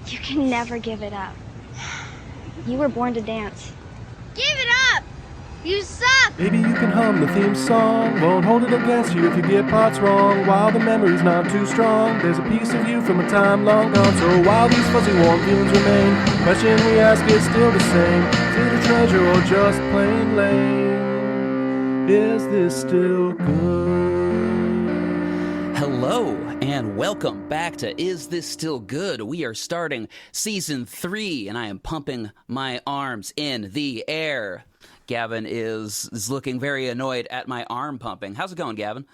You can never give it up. You were born to dance. Give it up! You suck! Maybe you can hum the theme song. Won't hold it against you if you get parts wrong. While the memory's not too strong, there's a piece of you from a time long gone. So while these fuzzy warm feelings remain, question we ask is still the same. Is it a treasure or just plain lame? Is this still good? Hello and welcome back to Is This Still Good? We are starting season 3 and I am pumping my arms in the air. Gavin is looking very annoyed at my arm pumping. How's it going, Gavin?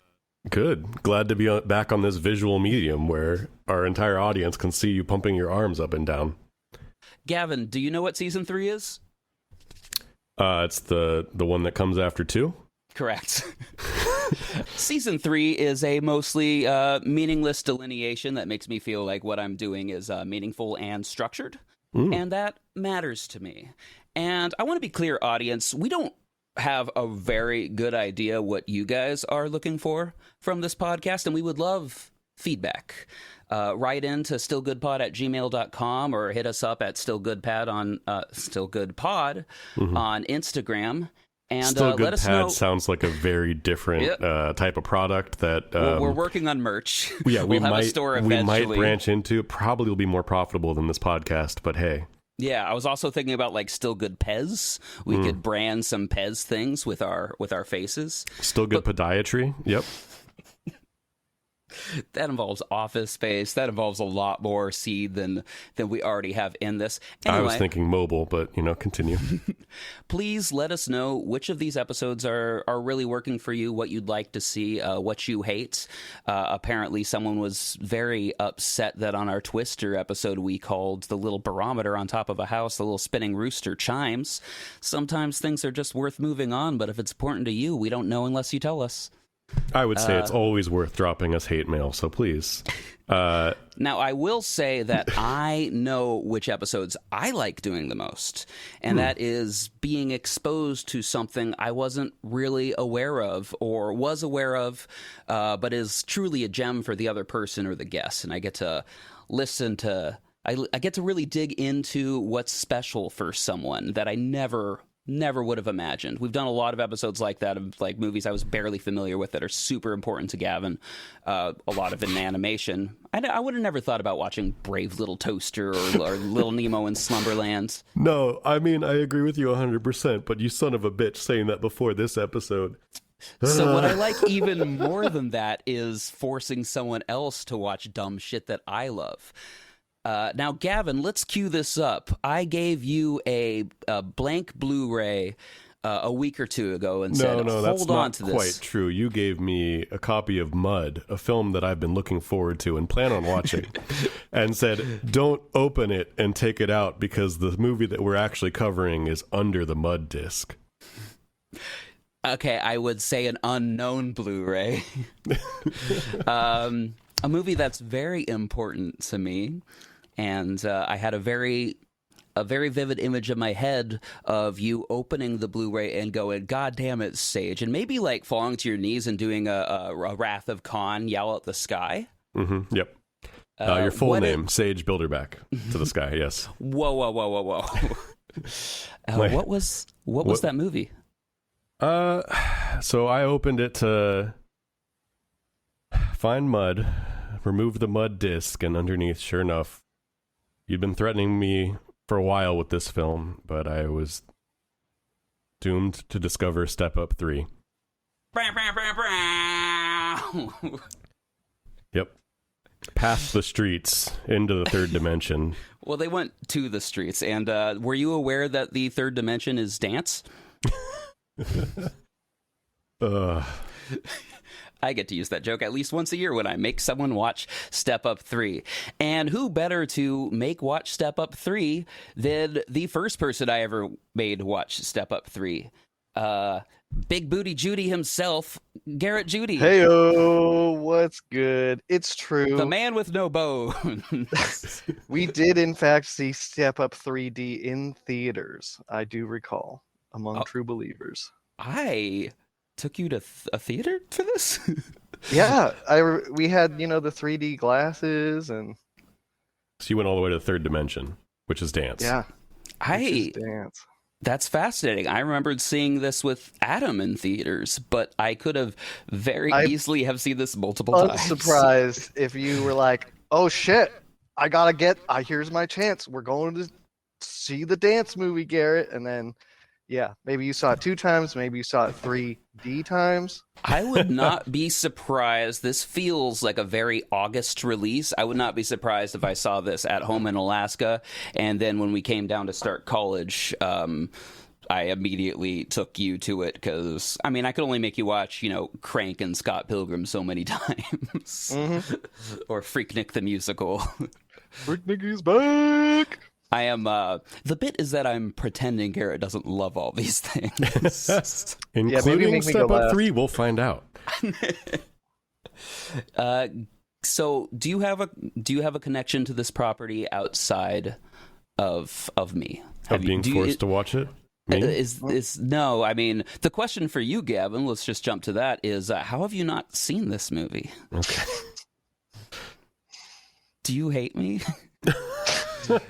Good. Glad to be back on this visual medium where our entire audience can see you pumping your arms up and down. Gavin, do you know what season 3 is? It's the one that comes after 2? Correct. Season 3 is a mostly meaningless delineation that makes me feel like what I'm doing is meaningful and structured, and that matters to me. And I want to be clear, audience, we don't have a very good idea what you guys are looking for from this podcast, and we would love feedback. Write into stillgoodpod@gmail.com or hit us up at stillgoodpod on stillgoodpod on Instagram. And Still Good let us Pad know. sounds like a very different type of product that We're working on merch. Yeah, we'll have a store eventually. We might branch into. Probably will be more profitable than this podcast, but hey. Yeah, I was also thinking about like Still Good Pez. We could brand some Pez things with our faces. Still Good Podiatry. Yep. That involves office space. That involves a lot more seed than we already have in this. Anyway, I was thinking mobile, but continue. Please let us know which of these episodes are really working for you, what you'd like to see, what you hate. Apparently, someone was very upset that on our Twister episode we called the little barometer on top of a house, the little spinning rooster chimes. Sometimes things are just worth moving on, but if it's important to you, we don't know unless you tell us. I would say it's always worth dropping us hate mail, so please. Now, I will say that I know which episodes I like doing the most, and that is being exposed to something I wasn't really aware of or was aware of, but is truly a gem for the other person or the guest, and I get to listen to... I get to really dig into what's special for someone that I never would have imagined. We've done a lot of episodes like that of like movies I was barely familiar with that are super important to Gavin. A lot of it in animation. I would have never thought about watching Brave Little Toaster or Little Nemo in Slumberland. No, I mean, I agree with you 100%, but you son of a bitch saying that before this episode. So what I like even more than that is forcing someone else to watch dumb shit that I love. Now, Gavin, let's cue this up. I gave you a blank Blu-ray a week or two ago and said, that's hold on not to this. quite true. You gave me a copy of Mud, a film that I've been looking forward to and plan on watching, and said, don't open it and take it out because the movie that we're actually covering is under the Mud disc. Okay, I would say an unknown Blu-ray. A movie that's very important to me. And I had a very vivid image in my head of you opening the Blu-ray and going, God damn it, Sage. And maybe like falling to your knees and doing a Wrath of Khan, yell at the sky. Mm-hmm, yep. Your full name, Sage Bilderback, to the sky, yes. Whoa. What was that movie? So I opened it to find Mud, remove the Mud disc, and underneath, sure enough, you'd been threatening me for a while with this film, but I was doomed to discover Step Up 3. Yep. Past the streets, into the third dimension. Well, they went to the streets, and were you aware that the third dimension is dance? I get to use that joke at least once a year when I make someone watch Step Up 3. And who better to make watch Step Up 3 than the first person I ever made watch Step Up 3? Big Booty Judy himself, Garrett Judy. Heyo, what's good? It's true. The man with no bones. We did, in fact, see Step Up 3D in theaters. I do recall, among true believers. I took you to a theater for this? Yeah, we had, the 3D glasses and So you went all the way to the third dimension, which is dance. Yeah. Which is I dance. That's fascinating. I remembered seeing this with Adam in theaters, but I could have very easily have seen this multiple times. Unsurprised if you were like, oh shit, here's my chance. We're going to see the dance movie, Garrett. And then, yeah, maybe you saw it 2 times, maybe you saw it 3D times. I would not be surprised. This feels like a very August release. I would not be surprised if I saw this at home in Alaska. And then when we came down to start college, I immediately took you to it because, I mean, I could only make you watch, Crank and Scott Pilgrim so many times. Or Freaknik the Musical. Freaknik is back! I am, the bit is that I'm pretending Garrett doesn't love all these things. Including Step Up 3, we'll find out. So do you have a connection to this property outside of me? Being forced to watch it? No, I mean, the question for you, Gavin, let's just jump to that, is how have you not seen this movie? Okay. Do you hate me?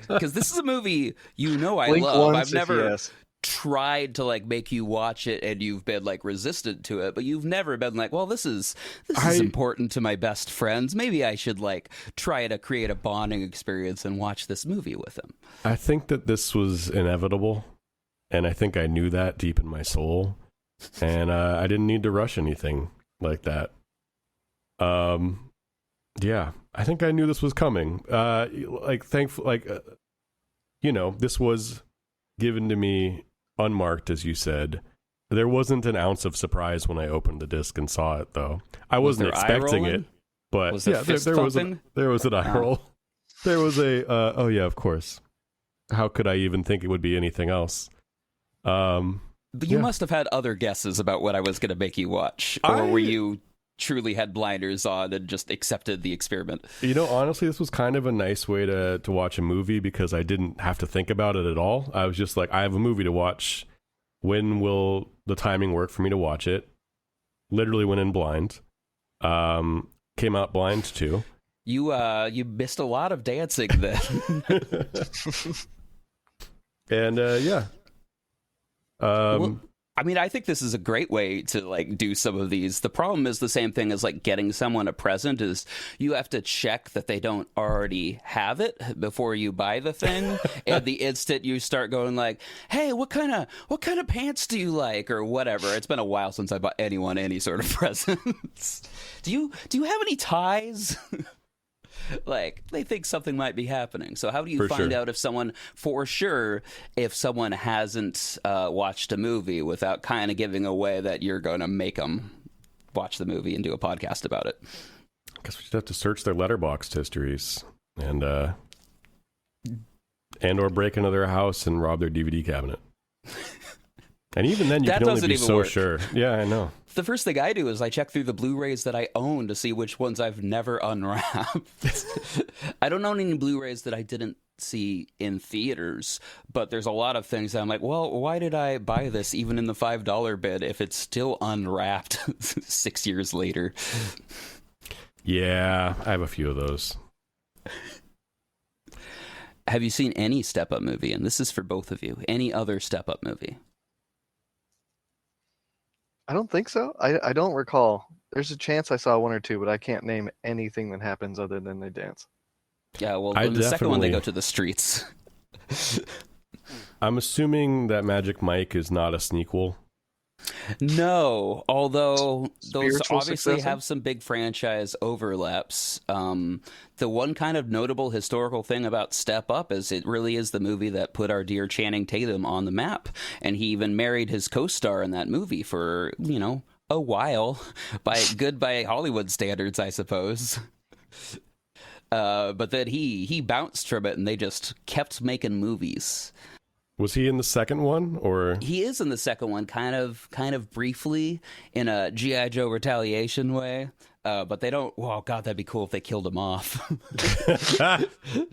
Because this is a movie I Blink love. I've never yes. tried to make you watch it, and you've been resistant to it, but you've never been like, well, this is important to my best friends. Maybe I should try to create a bonding experience and watch this movie with them. I think that this was inevitable, and I think I knew that deep in my soul, and I didn't need to rush anything like that. Yeah, I think I knew this was coming. This was given to me unmarked, as you said. There wasn't an ounce of surprise when I opened the disc and saw it, though. I wasn't expecting it, but was there was an eye roll. There was a oh yeah, of course. How could I even think it would be anything else? But you must have had other guesses about what I was going to make you watch, or were you truly had blinders on and just accepted the experiment? Honestly, this was kind of a nice way to watch a movie because I didn't have to think about it at all. I was just like, I have a movie to watch. When will the timing work for me to watch it? Literally went in blind. Came out blind too. You missed a lot of dancing then. And yeah. Well, I mean, I think this is a great way to do some of these. The problem is the same thing as getting someone a present is you have to check that they don't already have it before you buy the thing. And the instant you start going hey, what kind of pants do you like, or whatever. It's been a while since I bought anyone any sort of presents. Do you have any ties? They think something might be happening. So how do you find out if someone hasn't watched a movie without kind of giving away that you're going to make them watch the movie and do a podcast about it? I guess we just have to search their Letterboxd histories and or break into their house and rob their DVD cabinet. And even then, you can only be so sure. Yeah, I know. The first thing I do is I check through the Blu-rays that I own to see which ones I've never unwrapped. I don't own any Blu-rays that I didn't see in theaters, but there's a lot of things that I'm like, well, why did I buy this even in the $5 bid if it's still unwrapped 6 years later? Yeah, I have a few of those. Have you seen any Step Up movie? And this is for both of you. Any other Step Up movie? I don't think so. I don't recall. There's a chance I saw 1 or 2, but I can't name anything that happens other than they dance. Yeah, well, in the second one, they go to the streets. I'm assuming that Magic Mike is not a snequel. No, although those obviously successor? have some big franchise overlaps. The one kind of notable historical thing about Step Up is it really is the movie that put our dear Channing Tatum on the map. And he even married his co-star in that movie for, a while. By Hollywood standards, I suppose. But then he bounced from it and they just kept making movies. Was he in the second one, or he is in the second one, kind of briefly in a G.I. Joe retaliation way? But they don't. Oh God, that'd be cool if they killed him off.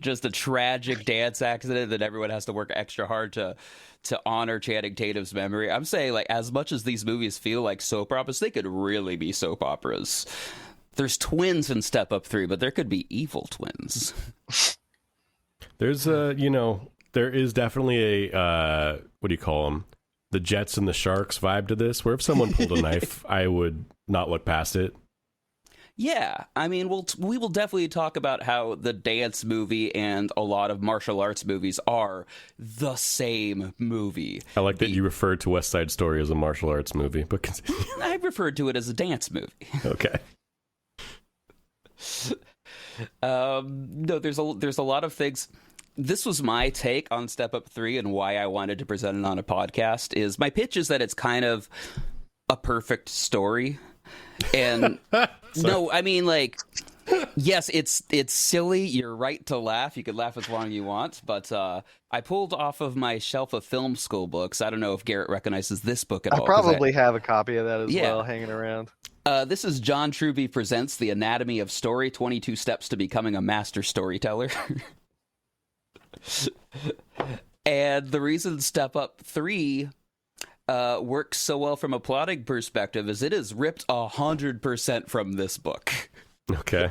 Just a tragic dance accident that everyone has to work extra hard to honor Channing Tatum's memory. I'm saying, as much as these movies feel like soap operas, they could really be soap operas. There's twins in Step Up 3, but there could be evil twins. There's there is definitely a what do you call them? The Jets and the Sharks vibe to this, where if someone pulled a knife, I would not look past it. Yeah, I mean, we will definitely talk about how the dance movie and a lot of martial arts movies are the same movie. I like that you referred to West Side Story as a martial arts movie, but continue. I referred to it as a dance movie. Okay. No, there's a lot of things. This was my take on Step Up 3 and why I wanted to present it on a podcast. Is my pitch is that it's kind of a perfect story. And no, I mean, like, yes, it's silly. You're right to laugh. You could laugh as long as you want. But I pulled off of my shelf of film school books. I don't know if Garrett recognizes this book at all. I probably have a copy of that as well hanging around. This is John Truby Presents The Anatomy of Story, 22 Steps to Becoming a Master Storyteller. And the reason Step Up 3 works so well from a plotting perspective is it is ripped 100% from this book. Okay.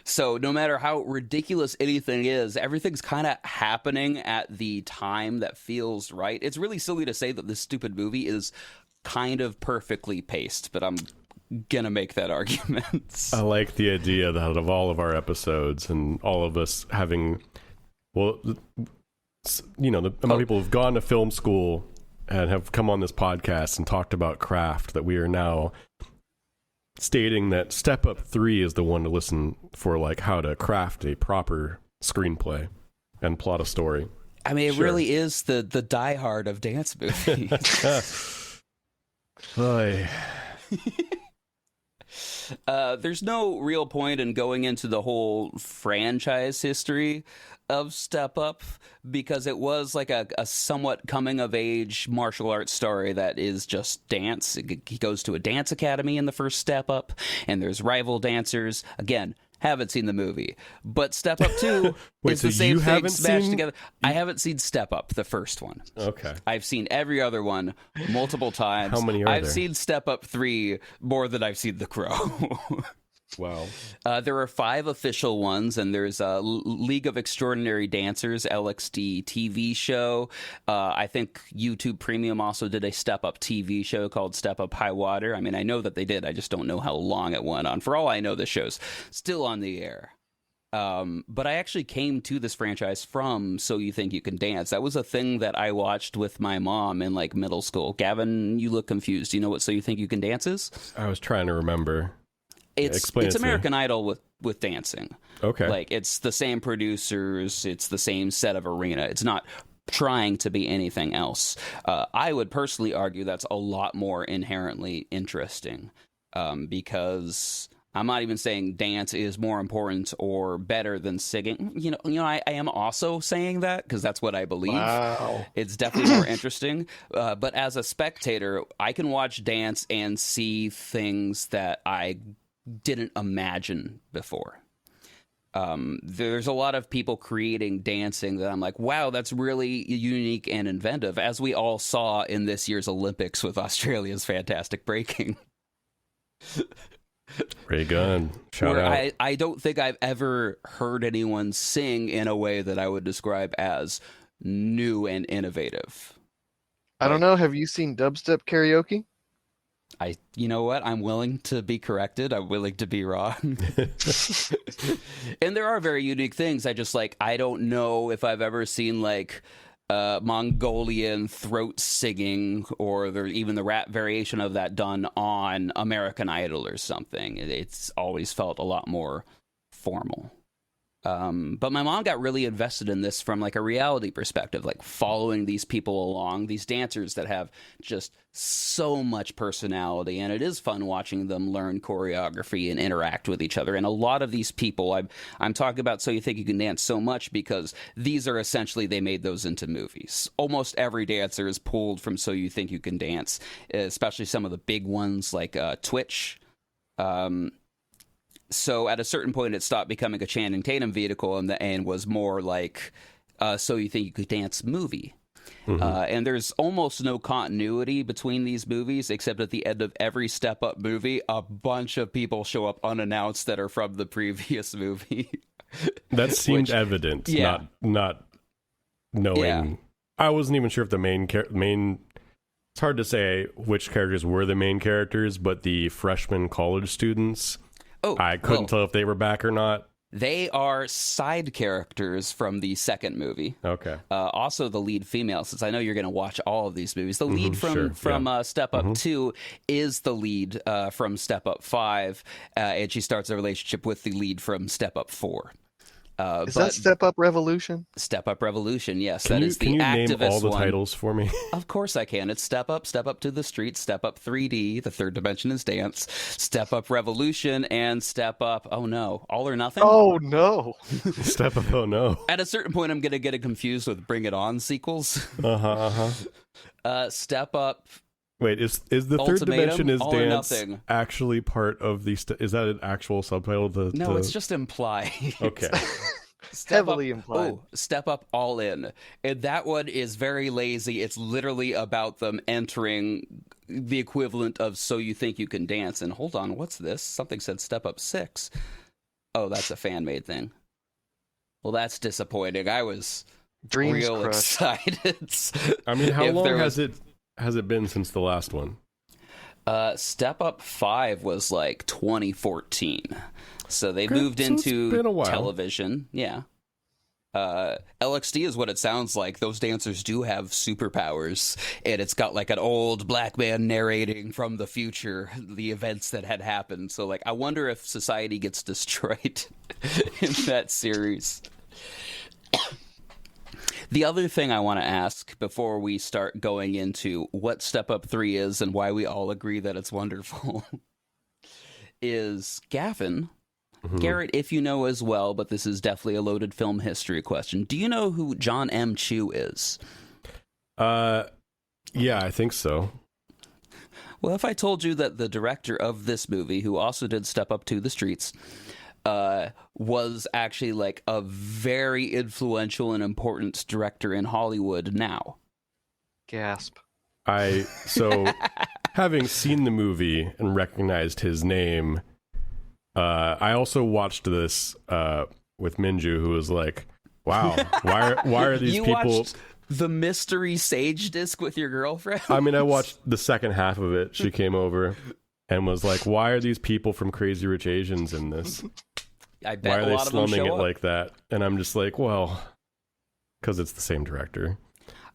So no matter how ridiculous anything is, everything's kind of happening at the time that feels right. It's really silly to say that this stupid movie is kind of perfectly paced, but I'm gonna make that argument. I like the idea that of all of our episodes and all of us having, well, the amount of people who've gone to film school and have come on this podcast and talked about craft, that we are now stating that Step Up 3 is the one to listen for, like, how to craft a proper screenplay and plot a story. I mean, it really is the Die Hard of dance movies. Oy. There's no real point in going into the whole franchise history of Step Up, because it was like a somewhat coming-of-age martial arts story that is just dance. He goes to a dance academy in the first Step Up, and there's rival dancers. Again, haven't seen the movie. But Step Up 2 is the same thing smashed together. I haven't seen Step Up, the first one. Okay. I've seen every other one multiple times. How many are I've there? seen Step Up 3 more than I've seen The Crow. Wow. There are 5 official ones, and there's a League of Extraordinary Dancers, LXD TV show. I think YouTube Premium also did a Step Up TV show called Step Up High Water. I mean, I know that they did. I just don't know how long it went on. For all I know, the show's still on the air. But I actually came to this franchise from So You Think You Can Dance. That was a thing that I watched with my mom in, like, middle school. Gavin, you look confused. Do you know what So You Think You Can Dance is? I was trying to remember. It's American Idol with dancing. Okay. Like, it's the same producers, it's the same set of arena. It's not trying to be anything else. I would personally argue that's a lot more inherently interesting, because I'm not even saying dance is more important or better than singing. I am also saying that because that's what I believe. Wow. It's definitely more interesting. But as a spectator, I can watch dance and see things that I didn't imagine before. There's a lot of people creating dancing that I'm like, wow, that's really unique and inventive, as we all saw in this year's Olympics with Australia's fantastic breaking. Ray Gunn. Shout out. I don't think I've ever heard anyone sing in a way that I would describe as new and innovative. I don't know. Have you seen dubstep karaoke? You know what? I'm willing to be corrected. I'm willing to be wrong. And there are very unique things. I don't know if I've ever seen, like, Mongolian throat singing, or even the rap variation of that done on American Idol or something. It's always felt a lot more formal. But my mom got really invested in this from, like, a reality perspective, like following these people along, these dancers that have just so much personality, and it is fun watching them learn choreography and interact with each other. And a lot of these people, I'm talking about So You Think You Can Dance so much because these are essentially, they made those into movies. Almost every dancer is pulled from So You Think You Can Dance, especially some of the big ones like Twitch. So at a certain point, it stopped becoming a Channing Tatum vehicle and was more like So You Think You Could Dance movie. Mm-hmm. And there's almost no continuity between these movies, except at the end of every Step Up movie, a bunch of people show up unannounced that are from the previous movie. That seemed Which- evident, yeah. not knowing. Yeah. I wasn't even sure if the main. It's hard to say which characters were the main characters, but the freshman college students, I couldn't tell if they were back or not. They are side characters from the second movie. Okay. Also, the lead female, since I know you're going to watch all of these movies, the lead from Step Up 2 is the lead from Step Up 5, and she starts a relationship with the lead from Step Up 4. Is that Step Up Revolution? Step Up Revolution, yes. Can that you, is the can you activist name all the one. titles for me? Of course I can. It's Step Up to the Streets, Step Up 3D, the third dimension is dance, Step Up Revolution, and Step Up, oh no, All or Nothing? Oh no. Step Up, oh no. At a certain point, I'm going to get it confused with Bring It On sequels. Step Up. Wait, is the third Ultimatum, dimension is All or dance Nothing. actually part of the? Is that an actual subtitle? No, it's just implied. Okay. Heavily implied. Oh, Step Up All In. And that one is very lazy. It's literally about them entering the equivalent of So You Think You Can Dance. And hold on, what's this? Something said Step Up 6. Oh, that's a fan-made thing. Well, that's disappointing. I was Dreams real crushed. excited. I mean, how If long there has it been since the last one? Step Up 5 was like 2014. So they Okay, moved so it's into been a while. television. Yeah. LXD is what it sounds like. Those dancers do have superpowers, and it's got like an old black man narrating from the future the events that had happened. So, like, I wonder if society gets destroyed in that series. The other thing I want to ask before we start going into what Step Up 3 is and why we all agree that it's wonderful is, Gavin, Garrett, if you know as well, but this is definitely a loaded film history question. Do you know who John M. Chu is? Yeah, I think so. Well, if I told you that the director of this movie, who also did Step Up to the Streets, was actually like a very influential and important director in Hollywood now. Gasp. Having seen the movie and recognized his name, I also watched this with Minju, who was like, "Wow, why are these You people?" watched the Mystery Sage disc with your girlfriend? I mean, I watched the second half of it. She came over and was like, "Why are these people from Crazy Rich Asians in this? I bet Why are a they lot of them slumming show it up. like that?" And I'm just like, well, because it's the same director.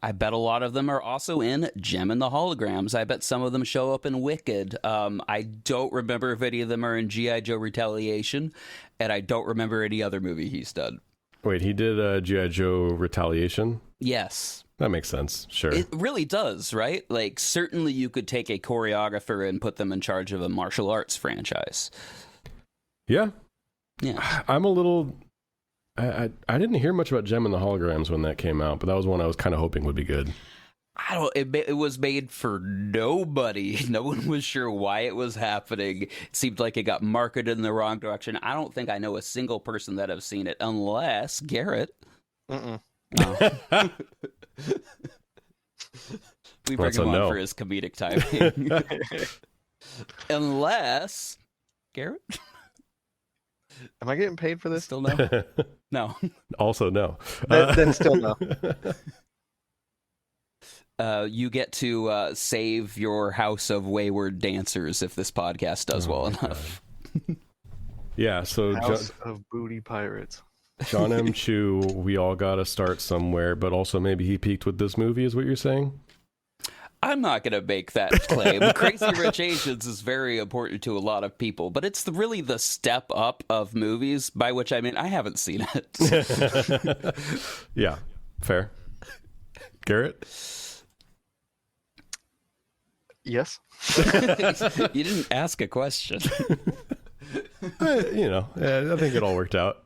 I bet a lot of them are also in Gem and the Holograms. I bet some of them show up in Wicked. I don't remember if any of them are in G.I. Joe Retaliation, and I don't remember any other movie he's done. Wait, he did G.I. Joe Retaliation? Yes. That makes sense. Sure. It really does, right? Like, certainly you could take a choreographer and put them in charge of a martial arts franchise. Yeah. Yeah. I'm a little... I didn't hear much about Gem and the Holograms when that came out, but that was one I was kind of hoping would be good. It was made for nobody. No one was sure why it was happening. It seemed like it got marketed in the wrong direction. I don't think I know a single person that have seen it, unless Garrett. Mm-mm. No. We bring That's a him on no. for his comedic timing. Unless Garrett. Am I getting paid for this? Still no. No. Also, no. Then still no. You get to save your house of wayward dancers if this podcast does well enough. Yeah, so House of Booty Pirates. John M. Chu, we all got to start somewhere, but also maybe he peaked with this movie, is what you're saying? I'm not going to make that claim. Crazy Rich Asians is very important to a lot of people, but it's really the step up of movies, by which I mean I haven't seen it. Yeah, fair. Garrett? Yes. You didn't ask a question. I think it all worked out.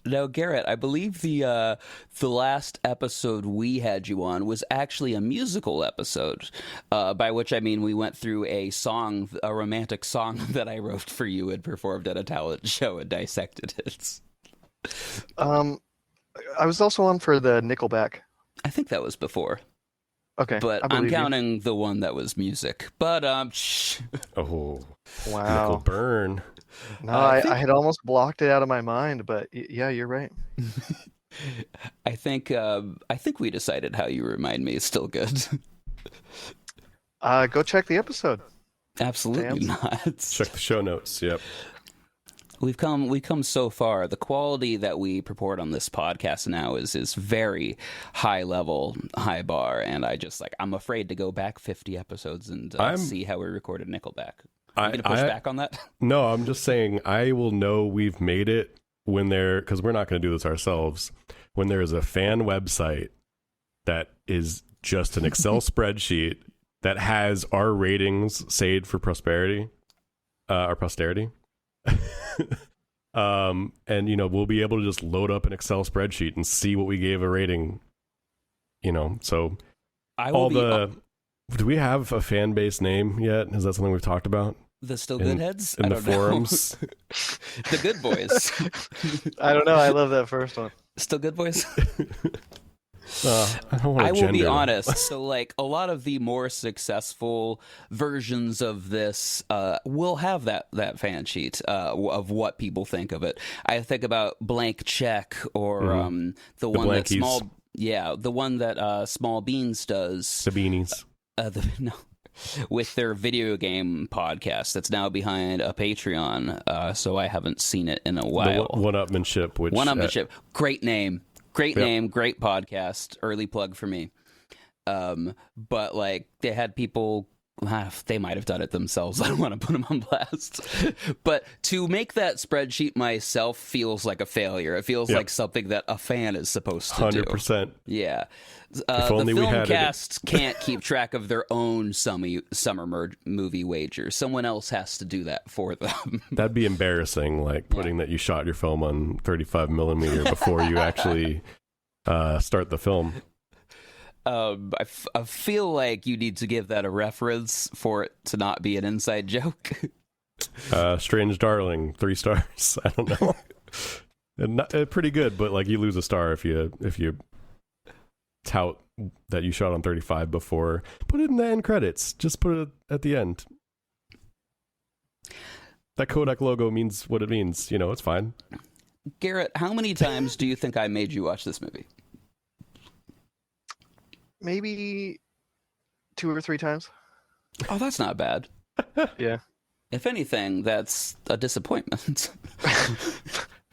Now, Garrett, I believe the last episode we had you on was actually a musical episode, by which I mean we went through a romantic song that I wrote for you and performed at a talent show and dissected it. I was also on for the Nickelback. I think that was before. Okay, but I I'm believe you. counting the one that was music. But Oh, nickel Wow. burn. No, I I think- had almost blocked it out of my mind, but yeah, you're right. I think we decided How You Remind Me is still good. Go check the episode. Absolutely Fans. not. Check the show notes. Yep. We've come so far. The quality that we purport on this podcast now is very high level, high bar, and I'm afraid to go back 50 episodes and see how we recorded Nickelback. Are you gonna push back on that? No, I'm just saying I will know we've made it when because we're not going to do this ourselves. When there is a fan website that is just an Excel spreadsheet that has our ratings saved for prosperity, or posterity. And we'll be able to just load up an Excel spreadsheet and see what we gave a rating. So do we have a fan base name yet? Is that something we've talked about? The Still Good Heads? In the forums? The Good Boys. I don't know. I love that first one. Still Good Boys? I will be honest. So, a lot of the more successful versions of this will have that fan sheet of what people think of it. I think about Blank Check or the one that Small Beans does. The Beanies. With their video game podcast that's now behind a Patreon. So I haven't seen it in a while. One-upmanship. One-upmanship. Great name. Great name, great podcast. Early plug for me. But they had people. They might have done it themselves. I don't want to put them on blast. But to make that spreadsheet myself feels like a failure. It feels like something that a fan is supposed to do. 100%. Yeah. If only the we film had cast can't keep track of their own summer movie wagers. Someone else has to do that for them. That'd be embarrassing, putting that you shot your film on 35 millimeter before you actually start the film. I feel like you need to give that a reference for it to not be an inside joke. Strange Darling, 3 stars. I don't know. And pretty good, but you lose a star if you tout that you shot on 35 before. Put it in the end credits. Just put it at the end. That Kodak logo means what it means. It's fine. Garrett, how many times do you think I made you watch this movie? Maybe 2 or 3 times. Oh, that's not bad. Yeah. If anything, that's a disappointment.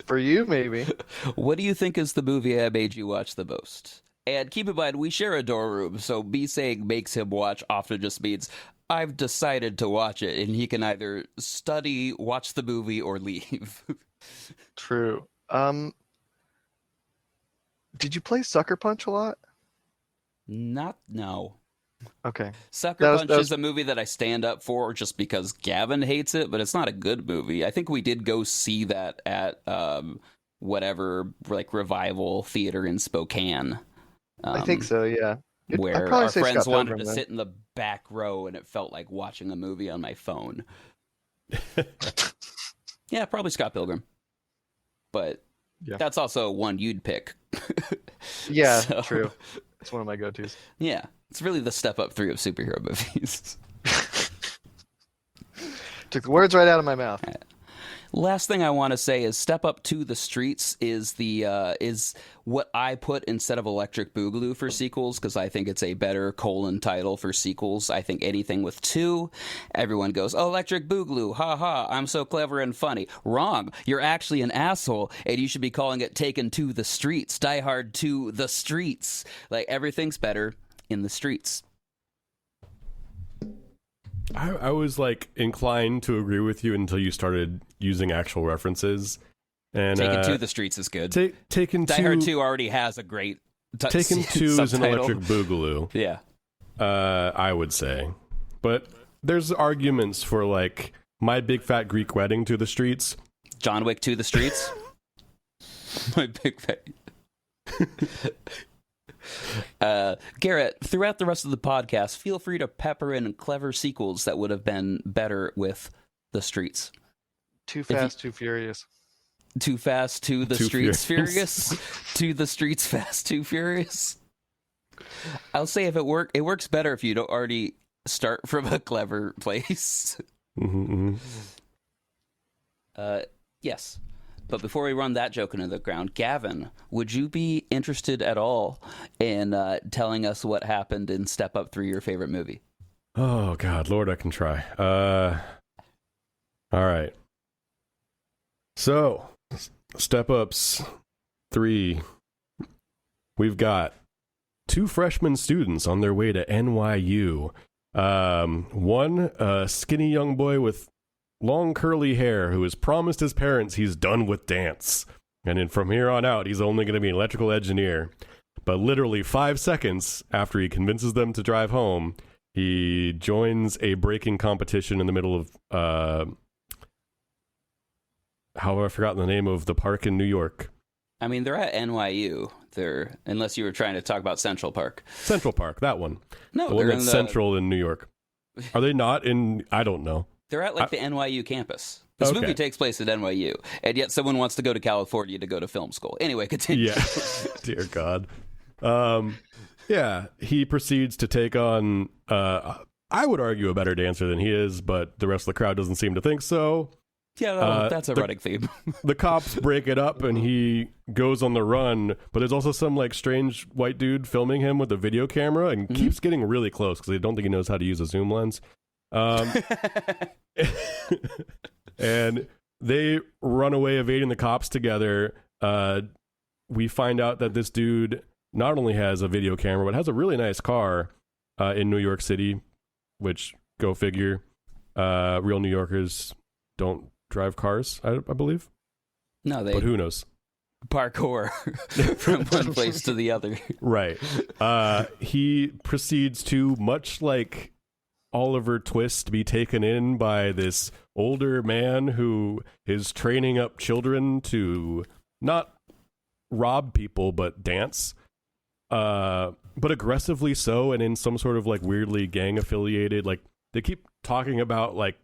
For you, maybe. What do you think is the movie I made you watch the most? And keep in mind, we share a dorm room, so me saying makes him watch often just means I've decided to watch it, and he can either study, watch the movie, or leave. True. Did you play Sucker Punch a lot? No. Okay. Sucker Punch is a movie that I stand up for just because Gavin hates it, but it's not a good movie. I think we did go see that at whatever revival theater in Spokane. I think so, yeah. Where our friends wanted to sit in the back row, and it felt like watching a movie on my phone. Yeah, probably Scott Pilgrim. But that's also one you'd pick. Yeah, true. It's one of my go-tos. Yeah, it's really the step up 3 of superhero movies. Took the words right out of my mouth. Last thing I want to say is Step Up to the Streets is is what I put instead of Electric Boogaloo for sequels, because I think it's a better title for sequels. I think anything with 2, everyone goes, oh, Electric Boogaloo, ha ha, I'm so clever and funny. Wrong. You're actually an asshole, and you should be calling it Taken to the Streets, Die Hard to the Streets. Everything's better in the streets. I was inclined to agree with you until you started using actual references. And Taken to the Streets is good. Taken Die Hard 2 already has a great Taken 2 is an Electric Boogaloo. Yeah. I would say. But there's arguments for My Big Fat Greek Wedding to the Streets. John Wick to the Streets. My Big Fat... Garrett, throughout the rest of the podcast, feel free to pepper in clever sequels that would have been better with the streets. Too Fast, Too Furious. Too Fast to the Streets Furious? To the Streets Fast, Too Furious? I'll say if it works better if you don't already start from a clever place. Mm-hmm. Yes. But before we run that joke into the ground, Gavin, would you be interested at all in telling us what happened in Step Up 3, your favorite movie? Oh, God, Lord, I can try. All right. So, Step Ups 3, we've got 2 freshman students on their way to NYU. One, a skinny young boy with long curly hair who has promised his parents he's done with dance. And then from here on out, he's only going to be an electrical engineer. But literally 5 seconds after he convinces them to drive home, he joins a breaking competition in the middle of, how have I forgotten the name of the park in New York? I mean, they're at NYU. Unless you were trying to talk about Central Park. Central Park, that one. No, the one that's central in New York. Are they not in? I don't know. They're at the NYU campus. This movie takes place at NYU, and yet someone wants to go to California to go to film school. Anyway, continue. Yeah. Dear God. Yeah, he proceeds to take on, I would argue, a better dancer than he is, but the rest of the crowd doesn't seem to think so. Yeah, that's a running theme. The cops break it up and he goes on the run, but there's also some like strange white dude filming him with a video camera and keeps getting really close because I don't think he knows how to use a zoom lens. And they run away evading the cops together. We find out that this dude not only has a video camera, but has a really nice car in New York City, which, go figure, real New Yorkers don't drive cars, I believe. No, but who knows? Parkour from one place to the other. Right. He proceeds to, much like Oliver Twist, be taken in by this older man who is training up children to not rob people, but dance. But aggressively so, and in some sort of like weirdly gang affiliated, like they keep talking about like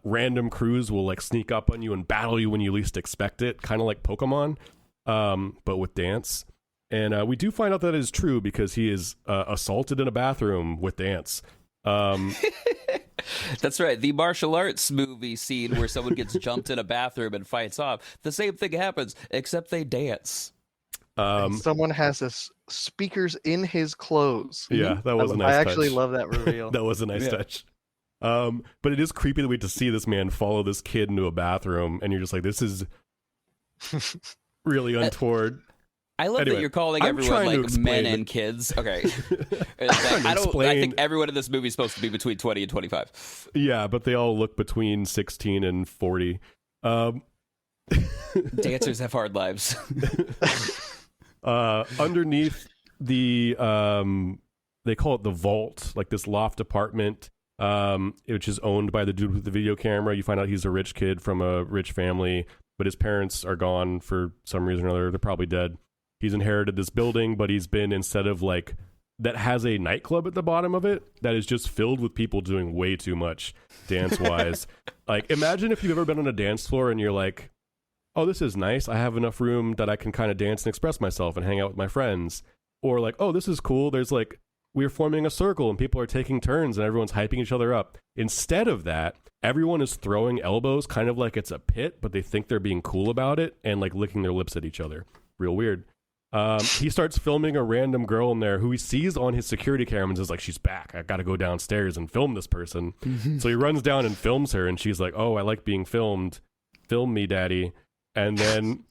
random crews will like sneak up on you and battle you when you least expect it, kind of like Pokemon, but with dance. And we do find out that is true because he is assaulted in a bathroom with dance. That's right. The martial arts movie scene where someone gets jumped in a bathroom and fights off. The same thing happens, except they dance. Someone has speakers in his clothes. Yeah, that was a nice touch. I actually love that reveal. That was a nice touch. But it is creepy that we get to see this man follow this kid into a bathroom, and you're just like, this is really untoward. I love that you're calling everyone like men and kids. Okay. I think everyone in this movie is supposed to be between 20 and 25. Yeah, but they all look between 16 and 40. Dancers have hard lives. Underneath the, they call it the vault, like this loft apartment, which is owned by the dude with the video camera. You find out he's a rich kid from a rich family, but his parents are gone for some reason or other. They're probably dead. He's inherited this building, but he's been, instead of like, that has a nightclub at the bottom of it that is just filled with people doing way too much dance-wise. Like, imagine if you've ever been on a dance floor and you're like, oh, this is nice. I have enough room that I can kind of dance and express myself and hang out with my friends. Or like, oh, this is cool. There's like, we're forming a circle and people are taking turns and everyone's hyping each other up. Instead of that, everyone is throwing elbows kind of like it's a pit, but they think they're being cool about it and like licking their lips at each other. Real weird. He starts filming a random girl in there who he sees on his security camera and says like, she's back. I got to go downstairs and film this person. So he runs down and films her and she's like, oh, I like being filmed. Film me, daddy. And then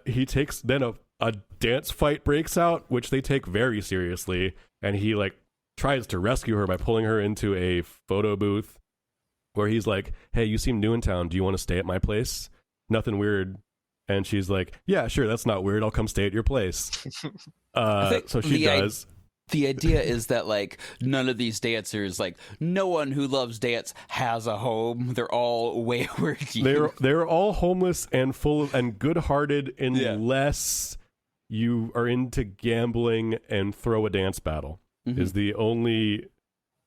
he takes, then a dance fight breaks out, which they take very seriously. And he like tries to rescue her by pulling her into a photo booth where he's like, hey, you seem new in town. Do you want to stay at my place? Nothing weird. And she's like, yeah, sure, that's not weird. I'll come stay at your place. So she does. The idea is that, like, none of these dancers, like, no one who loves dance has a home. They're all wayward. They're all homeless and full of, and good-hearted unless you are into gambling and throw a dance battle. Is the only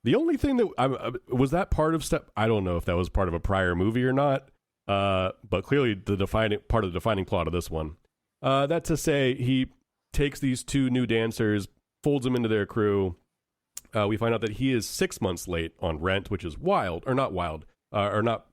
thing that was that part of step. I don't know if that was part of a prior movie or not. But clearly the defining plot of this one. That to say, he takes these 2 new dancers, folds them into their crew. We find out that he is 6 months late on rent, which is wild, or not wild, or not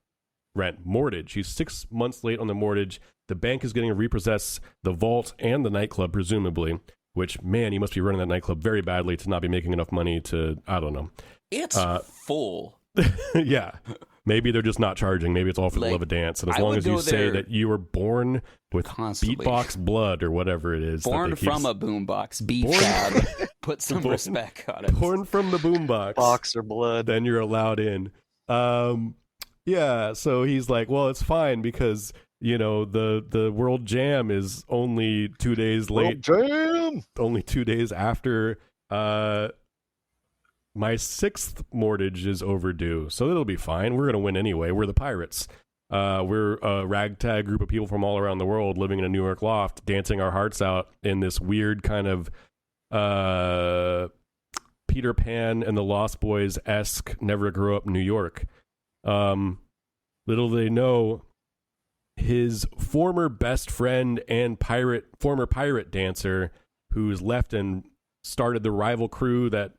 rent, mortgage. He's 6 months late on the mortgage. The bank is getting to repossess the vault and the nightclub, presumably, which, man, he must be running that nightclub very badly to not be making enough money to, I don't know. It's full. Yeah. Maybe they're just not charging. Maybe it's all for the love of dance. And as long as you say that you were born with beatbox blood or whatever it is. Born from a boombox. B-fab. Put some respect on it. Born from the boombox. Boxer blood. Then you're allowed in. Yeah, so he's like, well, it's fine because, the World Jam is only 2 days late. World Jam! Only 2 days after my 6th mortgage is overdue, so it'll be fine. We're going to win anyway. We're the Pirates. We're a ragtag group of people from all around the world living in a New York loft, dancing our hearts out in this weird kind of Peter Pan and the Lost Boys-esque Never Grow Up New York. Little they know, his former best friend and former pirate dancer who's left and started the rival crew that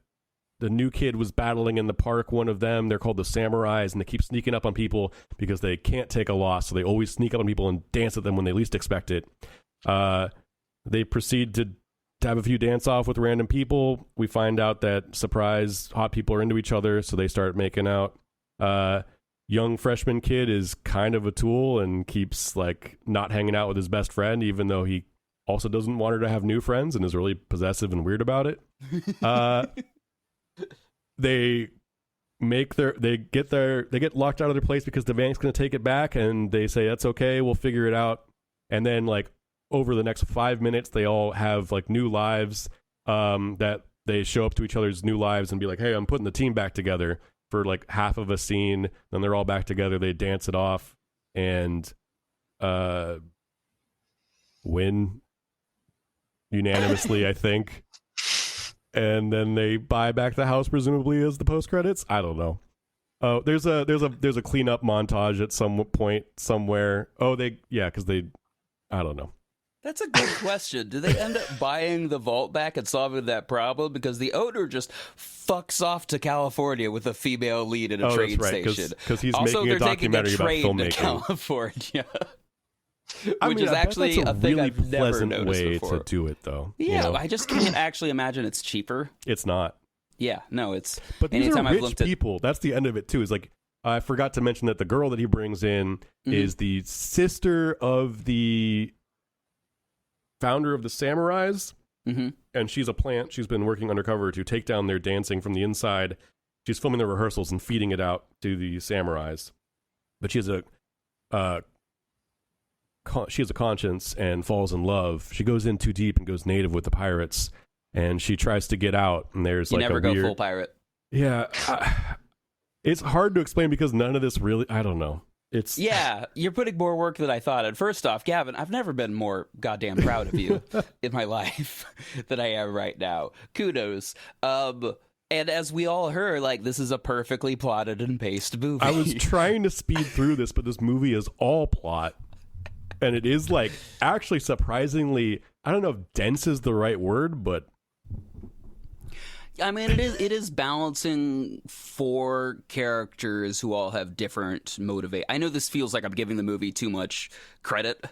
the new kid was battling in the park, one of them, they're called the Samurais, and they keep sneaking up on people because they can't take a loss, so they always sneak up on people and dance at them when they least expect it. They proceed to have a few dance-off with random people. We find out that, surprise, hot people are into each other, so they start making out. Young freshman kid is kind of a tool and keeps, not hanging out with his best friend, even though he also doesn't want her to have new friends and is really possessive and weird about it. They get locked out of their place because the bank's going to take it back, and they say that's okay, we'll figure it out. And then over the next 5 minutes they all have new lives, that they show up to each other's new lives and be like, hey, I'm putting the team back together for half of a scene. Then they're all back together, they dance it off and win unanimously, I think. And then they buy back the house, presumably, as the post credits. I don't know. Oh, there's a cleanup montage at some point somewhere. Oh, because I don't know. That's a good question. Do they end up buying the vault back and solving that problem? Because the owner just fucks off to California with a female lead in a train station. Because he's also, making a documentary about taking a train filmmaking. to California. I Which mean, is actually a thing really I've never pleasant noticed way before. to do it, though. Yeah, I just can't actually imagine it's cheaper. It's not. Yeah, no, it's. But these anytime are I've rich looked at people. That's the end of it too. Is I forgot to mention that the girl that he brings in is the sister of the founder of the Samurais, and she's a plant. She's been working undercover to take down their dancing from the inside. She's filming the rehearsals and feeding it out to the Samurais. But she has a conscience and falls in love. She goes in too deep and goes native with the pirates, and she tries to get out. And there's you never a go weird... full pirate. Yeah, it's hard to explain because none of this really. I don't know. Yeah, you're putting more work than I thought. And first off, Gavin, I've never been more goddamn proud of you in my life than I am right now. Kudos. And as we all heard, this is a perfectly plotted and paced movie. I was trying to speed through this, but this movie is all plot. And it is actually surprisingly, I don't know if dense is the right word, but I mean, it is balancing 4 characters who all have different motivate. I know this feels like I'm giving the movie too much credit,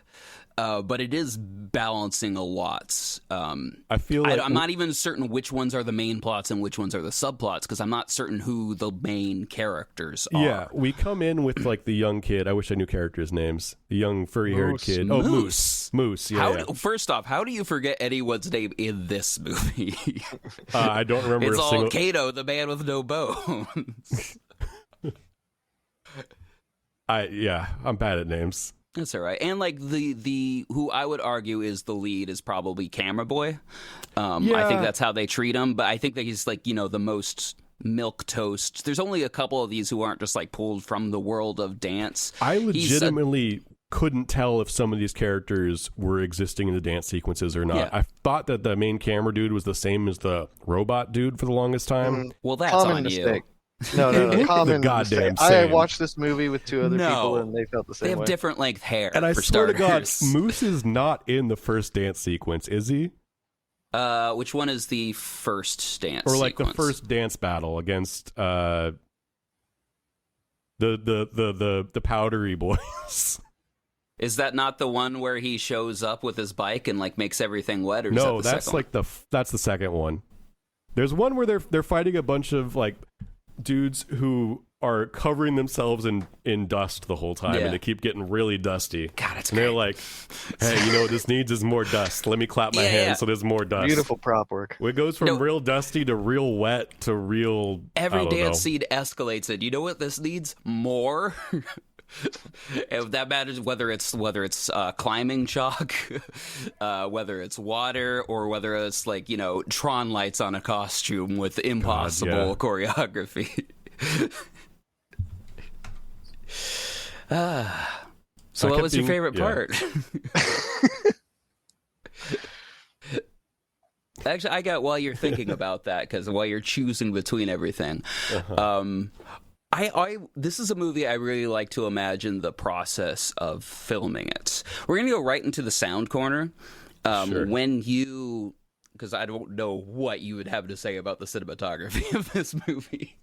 but it is balancing a lot. I feel like I'm not even certain which ones are the main plots and which ones are the subplots, because I'm not certain who the main characters are. Yeah, we come in with the young kid. I wish I knew characters' names. The young furry-haired kid. Oh, Moose. Moose, yeah. First off, how do you forget anyone's name in this movie? I don't remember it's a all single... Kato, the man with no bones. I'm bad at names. That's all right. And the who I would argue is the lead is probably Camera Boy. I think that's how they treat him, but I think that he's the most milk toast. There's only a couple of these who aren't just pulled from the world of dance. I legitimately couldn't tell if some of these characters were existing in the dance sequences or not. Yeah. I thought that the main camera dude was the same as the robot dude for the longest time. Well, that's Common on mistake. you. No. Common the goddamn mistake. I watched this movie with 2 other people, and they felt the same way. They have different length hair. And I for swear starters. to God, Moose is not in the first dance sequence, is he? Which one is the first dance Or like sequence? the first dance battle against the powdery boys. Is that not the one where he shows up with his bike and like makes everything wet? Or is No, that the that's second like that's the second one. There's one where they're fighting a bunch of like dudes who are covering themselves in dust the whole time, and they keep getting really dusty. God, it's and great. they're like, "Hey, you know what this needs is more dust. Let me clap my hands so there's more dust." Beautiful prop work. It goes from real dusty to real wet to real. Every dance scene escalates it. You know what this needs? More. And that matters whether it's climbing chalk, whether it's water, or whether it's like, you know, Tron lights on a costume with impossible choreography. So what was your favorite part? Actually, I got, while you're thinking about that, because while you're choosing between everything, this is a movie I really like to imagine the process of filming it. We're going to go right into the sound corner. When you, because I don't know what you would have to say about the cinematography of this movie.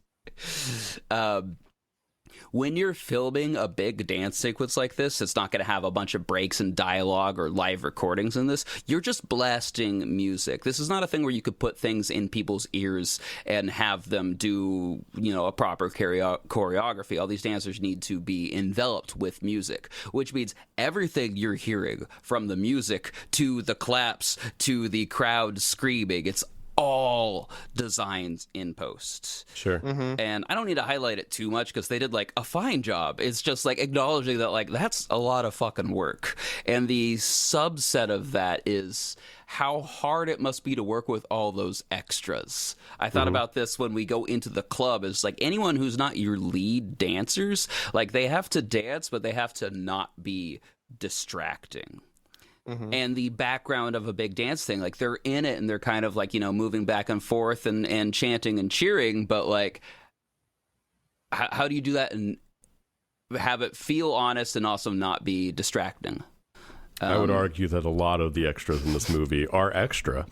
When you're filming a big dance sequence like this, it's not going to have a bunch of breaks and dialogue or live recordings in this. You're just blasting music. This is not a thing where you could put things in people's ears and have them do, you know, a proper choreography. All these dancers need to be enveloped with music, which means everything you're hearing, from the music to the claps to the crowd screaming, it's all designed in post. Sure. And I don't need to highlight it too much because they did like a fine job. It's just like acknowledging that like that's a lot of fucking work. And the subset of that is how hard it must be to work with all those extras. I thought about this when we go into the club. It's like anyone who's not your lead dancers, like they have to dance, but they have to not be distracting. And the background of a big dance thing, like they're in it and they're kind of like, you know, moving back and forth and chanting and cheering, but like how do you do that and have it feel honest and also not be distracting? I would argue that a lot of the extras in this movie are extra,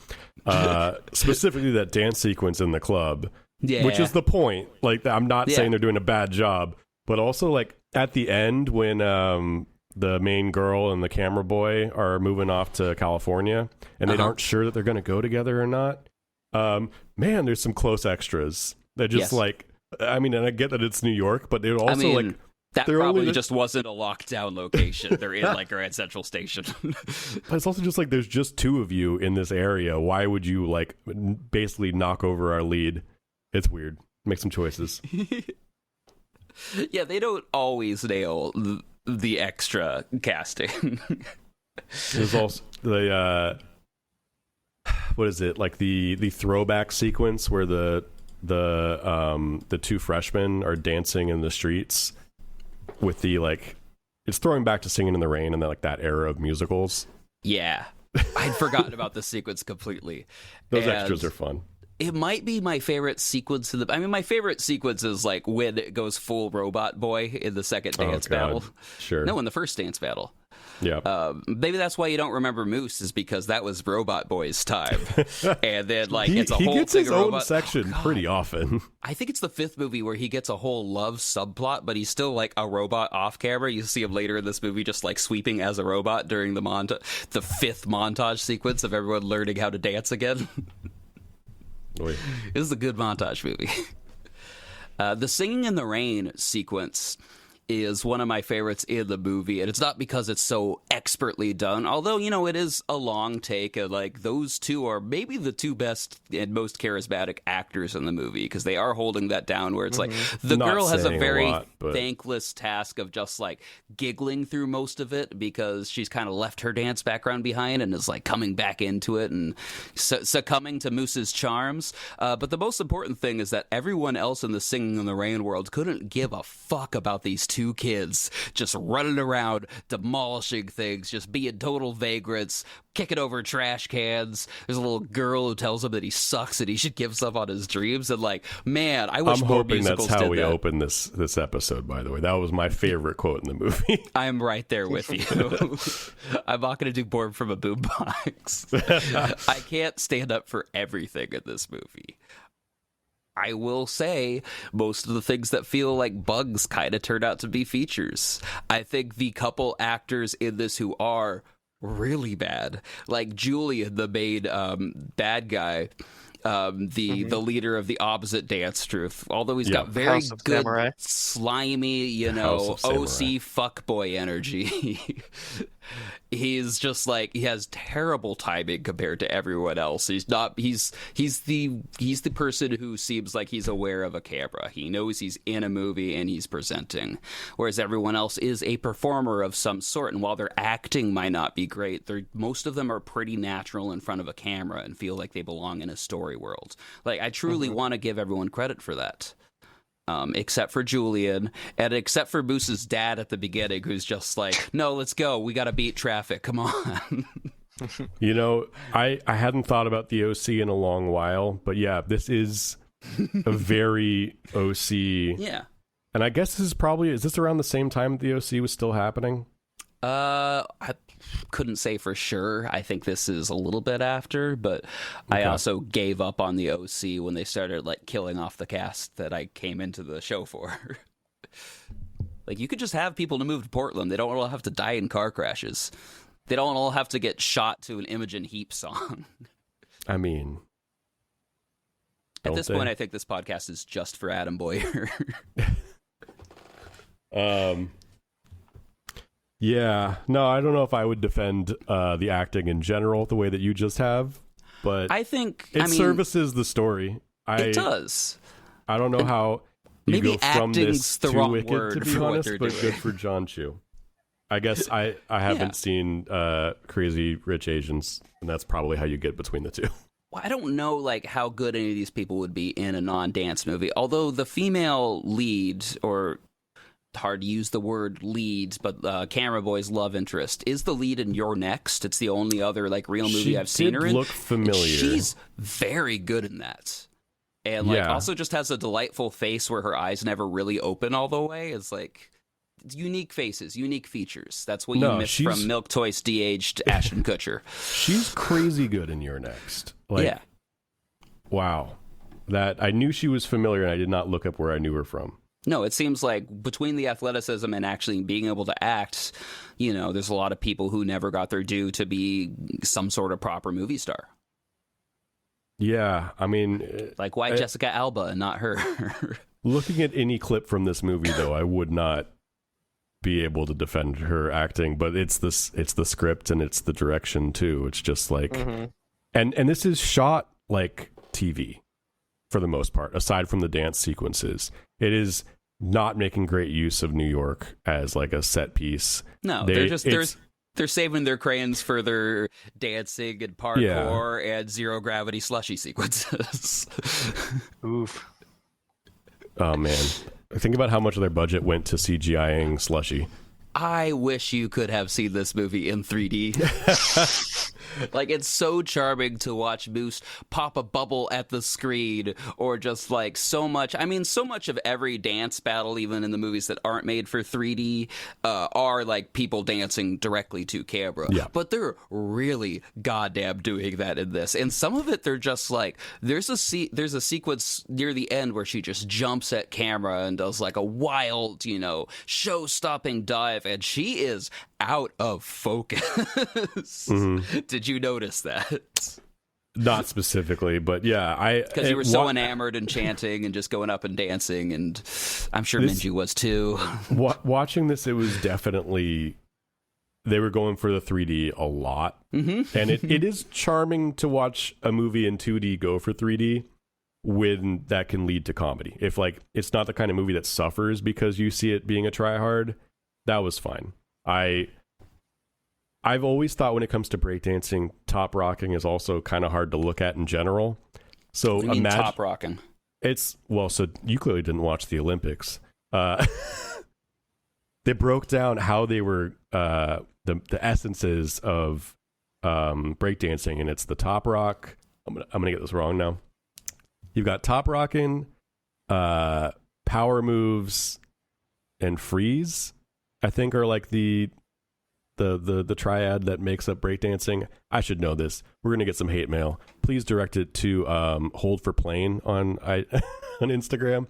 specifically that dance sequence in the club, which is the point. Like, I'm not saying they're doing a bad job, but also like at the end when the main girl and the camera boy are moving off to California and they aren't sure that they're going to go together or not. Man, there's some close extras. They're just like, I mean, and I get that it's New York, but they're also like, that probably just wasn't a lockdown location. They're in like Grand Central Station. But it's also just like, there's just two of you in this area. Why would you like basically knock over our lead? It's weird. Make some choices. Yeah, they don't always nail the extra casting. There's also the what is it, like the throwback sequence where the two freshmen are dancing in the streets with the like, it's throwing back to Singing in the Rain and like that era of musicals. Yeah, I'd forgotten about this sequence completely. Those extras are fun. It might be my favorite sequence my favorite sequence is like when it goes full Robot Boy in the second dance battle. Sure. No, in the first dance battle. Yeah. Maybe that's why you don't remember Moose, is because that was Robot Boy's time. And then like it's a he whole gets thing his of own robot section pretty often. I think it's the fifth movie where he gets a whole love subplot, but he's still like a robot off camera. You see him later in this movie just like sweeping as a robot during the fifth montage sequence of everyone learning how to dance again. This is a good montage movie. The Singing in the Rain sequence is one of my favorites in the movie, and it's not because it's so expertly done, although, you know, it is a long take, and like those two are maybe the two best and most charismatic actors in the movie, because they are holding that down where it's like the girl has a very thankless task of just like giggling through most of it because she's kind of left her dance background behind and is like coming back into it and succumbing to Moose's charms, but the most important thing is that everyone else in the Singing in the Rain world couldn't give a fuck about these 2 kids just running around, demolishing things, just being total vagrants, kicking over trash cans. There's a little girl who tells him that he sucks and he should give up on his dreams. And like, man, I wish I'm more hoping musicals that's how did we that. open this episode, by the way. That was my favorite quote in the movie. I'm right there with you. I'm not going to do Born from a Boombox. I can't stand up for everything in this movie. I will say most of the things that feel like bugs kind of turn out to be features. I think the couple actors in this who are really bad, like Julian, the main bad guy, the leader of the opposite dance troupe, although he's got very House of good Samurai. slimy, House of Samurai. OC fuckboy energy. He's just like, he has terrible timing compared to everyone else. He's the person who seems like he's aware of a camera. He knows he's in a movie and he's presenting, whereas everyone else is a performer of some sort. And while their acting might not be great, most of them are pretty natural in front of a camera and feel like they belong in a story world. Like, I truly want to give everyone credit for that. Except for Julian, and except for Moose's dad at the beginning, who's just like, no, let's go. We got to beat traffic. Come on. You know, I hadn't thought about the OC in a long while, but yeah, this is a very OC. Yeah. And I guess is this around the same time the OC was still happening? I couldn't say for sure. I think this is a little bit after, but I also gave up on the OC when they started like killing off the cast that I came into the show for. Like, you could just have people to move to Portland. They don't all have to die in car crashes. They don't all have to get shot to an Imogen Heap song. I mean, at this point, I think this podcast is just for Adam Boyer. Yeah, no, I don't know if I would defend the acting in general the way that you just have, but I think it services the story. It does. I don't know how you maybe go from acting's this the to wrong Wicked, word to be for what honest, they're but doing. good for John Chu. I guess I haven't seen Crazy Rich Asians, and that's probably how you get between the two. Well, I don't know like how good any of these people would be in a non-dance movie, although the female lead, or hard to use the word leads, but Camera Boy's love interest is the lead in You're Next. It's the only other like real movie I've seen her in. Look familiar. And she's very good in that, and like also just has a delightful face where her eyes never really open all the way. It's like unique faces, unique features. That's what you miss from Milk Toys de-aged Ashton Kutcher. She's crazy good in You're Next. Like, wow, that I knew she was familiar, and I did not look up where I knew her from. No, it seems like between the athleticism and actually being able to act, you know, there's a lot of people who never got their due to be some sort of proper movie star. Yeah, I mean, like, why Jessica Alba and not her? Looking at any clip from this movie, though, I would not be able to defend her acting, but it's the script and it's the direction too. It's just like, and this is shot like TV for the most part, aside from the dance sequences. It is not making great use of New York as like a set piece. No, they're saving their crayons for their dancing and parkour and zero gravity slushy sequences. Oof. Oh man, think about how much of their budget went to CGIing slushy. I wish you could have seen this movie in 3D. Like, it's so charming to watch Moose pop a bubble at the screen, or just like so much of every dance battle, even in the movies that aren't made for 3D, are like people dancing directly to camera. Yeah. But they're really goddamn doing that in this. And some of it, they're just like, there's a sequence near the end where she just jumps at camera and does like a wild, show-stopping dive, and she is out of focus. Did you notice that? Not specifically, but yeah, because you were so enamored and chanting and just going up and dancing, and I'm sure Minji was too. Watching this, it was definitely, they were going for the 3D a lot, and it is charming to watch a movie in 2D go for 3D when that can lead to comedy. If like it's not the kind of movie that suffers because you see it being a try hard, that was fine. I've always thought when it comes to breakdancing, top rocking is also kind of hard to look at in general. So imagine top rocking. So you clearly didn't watch the Olympics. they broke down how they were the essences of breakdancing, and it's the top rock. I'm gonna get this wrong now. You've got top rocking, power moves, and freeze. I think are like the triad that makes up breakdancing. I should know this. We're gonna get some hate mail. Please direct it to Hold for Plane on on Instagram.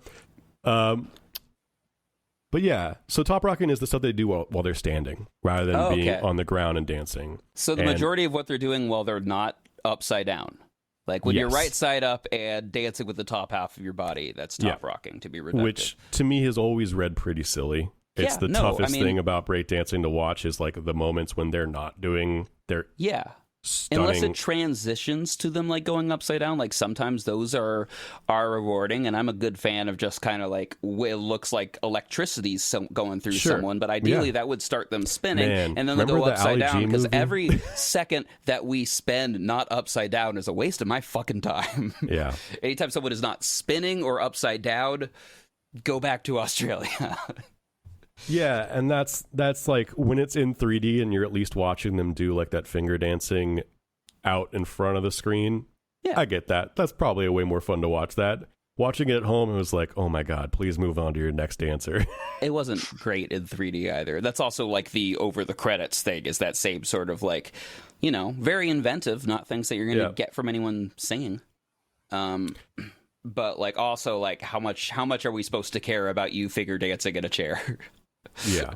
But yeah, so top rocking is the stuff they do while they're standing, rather than being on the ground and dancing. So the majority of what they're doing while they're not upside down, like when you're right side up and dancing with the top half of your body, that's top rocking, to be reductive. Which to me has always read pretty silly. It's the toughest thing about breakdancing to watch is like the moments when they're not doing their stunning. Unless it transitions to them like going upside down, like sometimes those are rewarding, and I'm a good fan of just kind of like it looks like electricity's going through someone, but ideally that would start them spinning, and then they go upside down, because every second that we spend not upside down is a waste of my fucking time. Yeah. Anytime someone is not spinning or upside down, go back to Australia. Yeah, and that's like when it's in 3D and you're at least watching them do like that finger dancing out in front of the screen. Yeah, I get that. That's probably a way more fun to watch that. Watching it at home, it was like, oh my god, please move on to your next dancer. It wasn't great in 3D either. That's also like the over the credits thing, is that same sort of like, you know, very inventive, not things that you're going to get from anyone singing. But like also like how much are we supposed to care about you figure dancing in a chair? Yeah.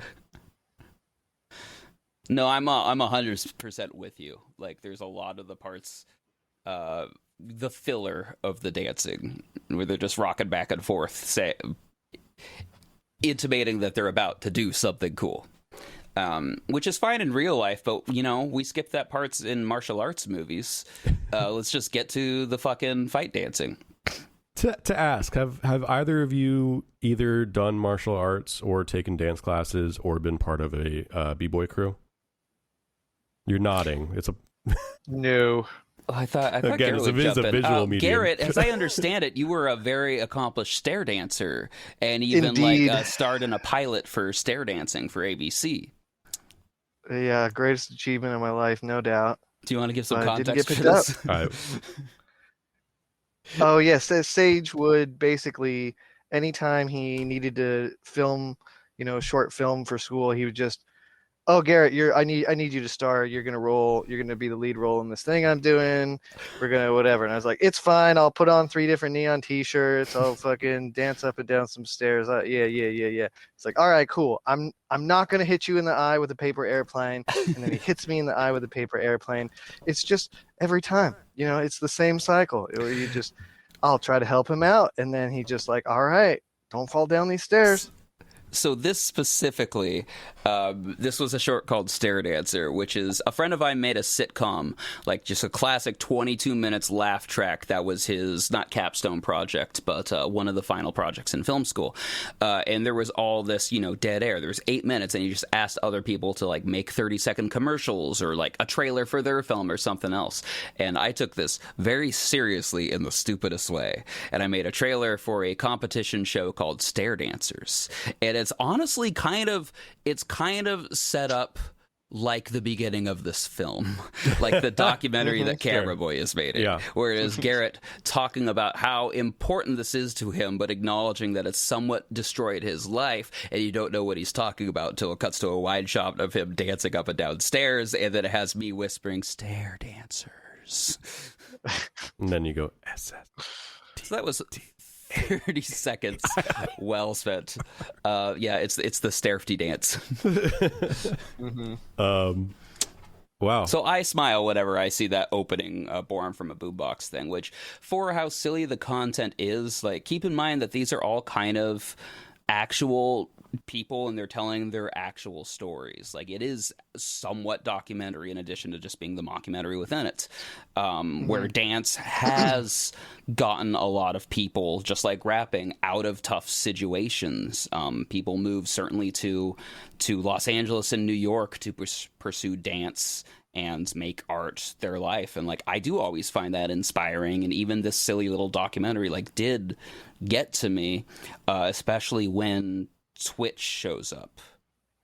No, I'm 100% with you. Like, there's a lot of the parts, the filler of the dancing, where they're just rocking back and forth, intimating that they're about to do something cool. Which is fine in real life, but, you know, we skip that parts in martial arts movies. Let's just get to the fucking fight dancing. To ask, have either of you either done martial arts or taken dance classes or been part of a b-boy crew? You're nodding. It's a no. I thought again, Garrett would jump a in. visual medium. Garrett, as I understand it, you were a very accomplished stair dancer, and even starred in a pilot for stair dancing for ABC. Yeah, greatest achievement of my life, no doubt. Do you want to give some context didn't get for picked this? Oh yes, Sage would basically, anytime he needed to film, you know, a short film for school, he would just, oh Garrett, I need you to star. You're gonna be the lead role in this thing I'm doing. We're gonna whatever. And I was like, it's fine. I'll put on 3 different neon T-shirts. I'll fucking dance up and down some stairs. Yeah. It's like, all right, cool. I'm not gonna hit you in the eye with a paper airplane. And then he hits me in the eye with a paper airplane. It's just every time, you know, it's the same cycle. I'll try to help him out, and then he just like, all right, don't fall down these stairs. So this specifically, this was a short called Stair Dancer, which is a friend of mine made a sitcom, like just a classic 22 minutes laugh track. That was his, not capstone project, but one of the final projects in film school. And there was all this, you know, dead air. There was 8 minutes, and he just asked other people to like make 30-second commercials or like a trailer for their film or something else. And I took this very seriously in the stupidest way. And I made a trailer for a competition show called Stair Dancers. And it's honestly kind of set up like the beginning of this film, like the documentary that Camera Boy is made. Where it is Garrett talking about how important this is to him, but acknowledging that it's somewhat destroyed his life, and you don't know what he's talking about until it cuts to a wide shot of him dancing up and down stairs, and then it has me whispering, "Stair dancers." And then you go, SS. So that was 30 seconds well spent. It's the Stairfty dance. Wow. So I smile whenever I see that opening born from a boombox thing, which, for how silly the content is, like, keep in mind that these are all kind of actual people, and they're telling their actual stories. Like, it is somewhat documentary in addition to just being the mockumentary within it, where dance has gotten a lot of people, just like rapping, out of tough situations. People move certainly to Los Angeles and New York to pursue dance and make art their life. And like, I do always find that inspiring. And even this silly little documentary like did get to me, especially when Twitch shows up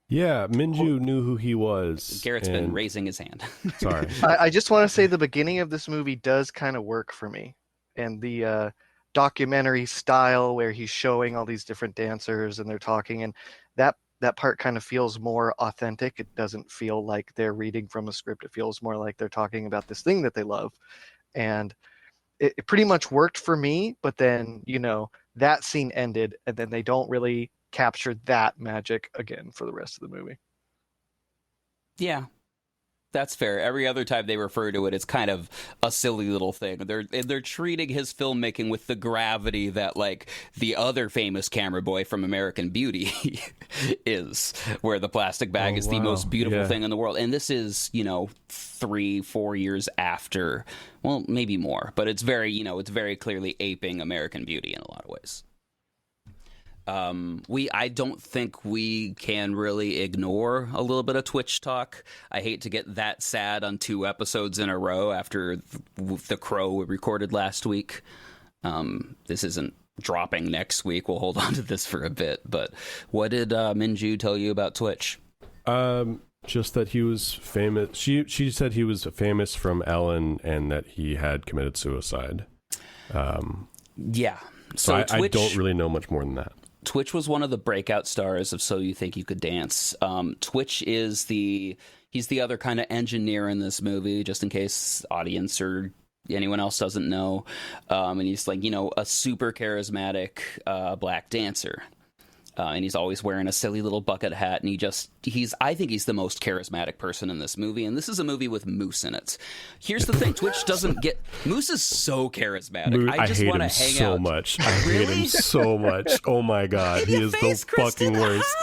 Yeah, Minju knew who he was. Garrett's been raising his hand. Sorry. I just want to say the beginning of this movie does kind of work for me, and the documentary style where he's showing all these different dancers and they're talking, and that part kind of feels more authentic. It doesn't feel like they're reading from a script. It feels more like they're talking about this thing that they love, and it pretty much worked for me. But then that scene ended, and then they don't really capture that magic again for the rest of the movie. Yeah, that's fair. Every other time they refer to it, it's kind of a silly little thing. They're treating his filmmaking with the gravity that, like, the other famous camera boy from American Beauty is, where the plastic bag is the most beautiful thing in the world. And this is, 3-4 years after, well, maybe more, but it's very clearly aping American Beauty in a lot of ways. I don't think we can really ignore a little bit of Twitch talk. I hate to get that sad on 2 episodes in a row after The Crow we recorded last week. This isn't dropping next week. We'll hold on to this for a bit. But what did Minju tell you about Twitch? Just that he was famous. She said he was famous from Ellen and that he had committed suicide. Yeah. So Twitch, I don't really know much more than that. Twitch was one of the breakout stars of So You Think You Could Dance. Twitch is he's the other kind of engineer in this movie, just in case audience or anyone else doesn't know. And he's like, a super charismatic black dancer. And he's always wearing a silly little bucket hat, and I think he's the most charismatic person in this movie, and this is a movie with Moose in it. Here's the thing, Twitch doesn't get... Moose is so charismatic. I just want to hang so out. Much. I hate him so much. Oh my god, he is the fucking worst.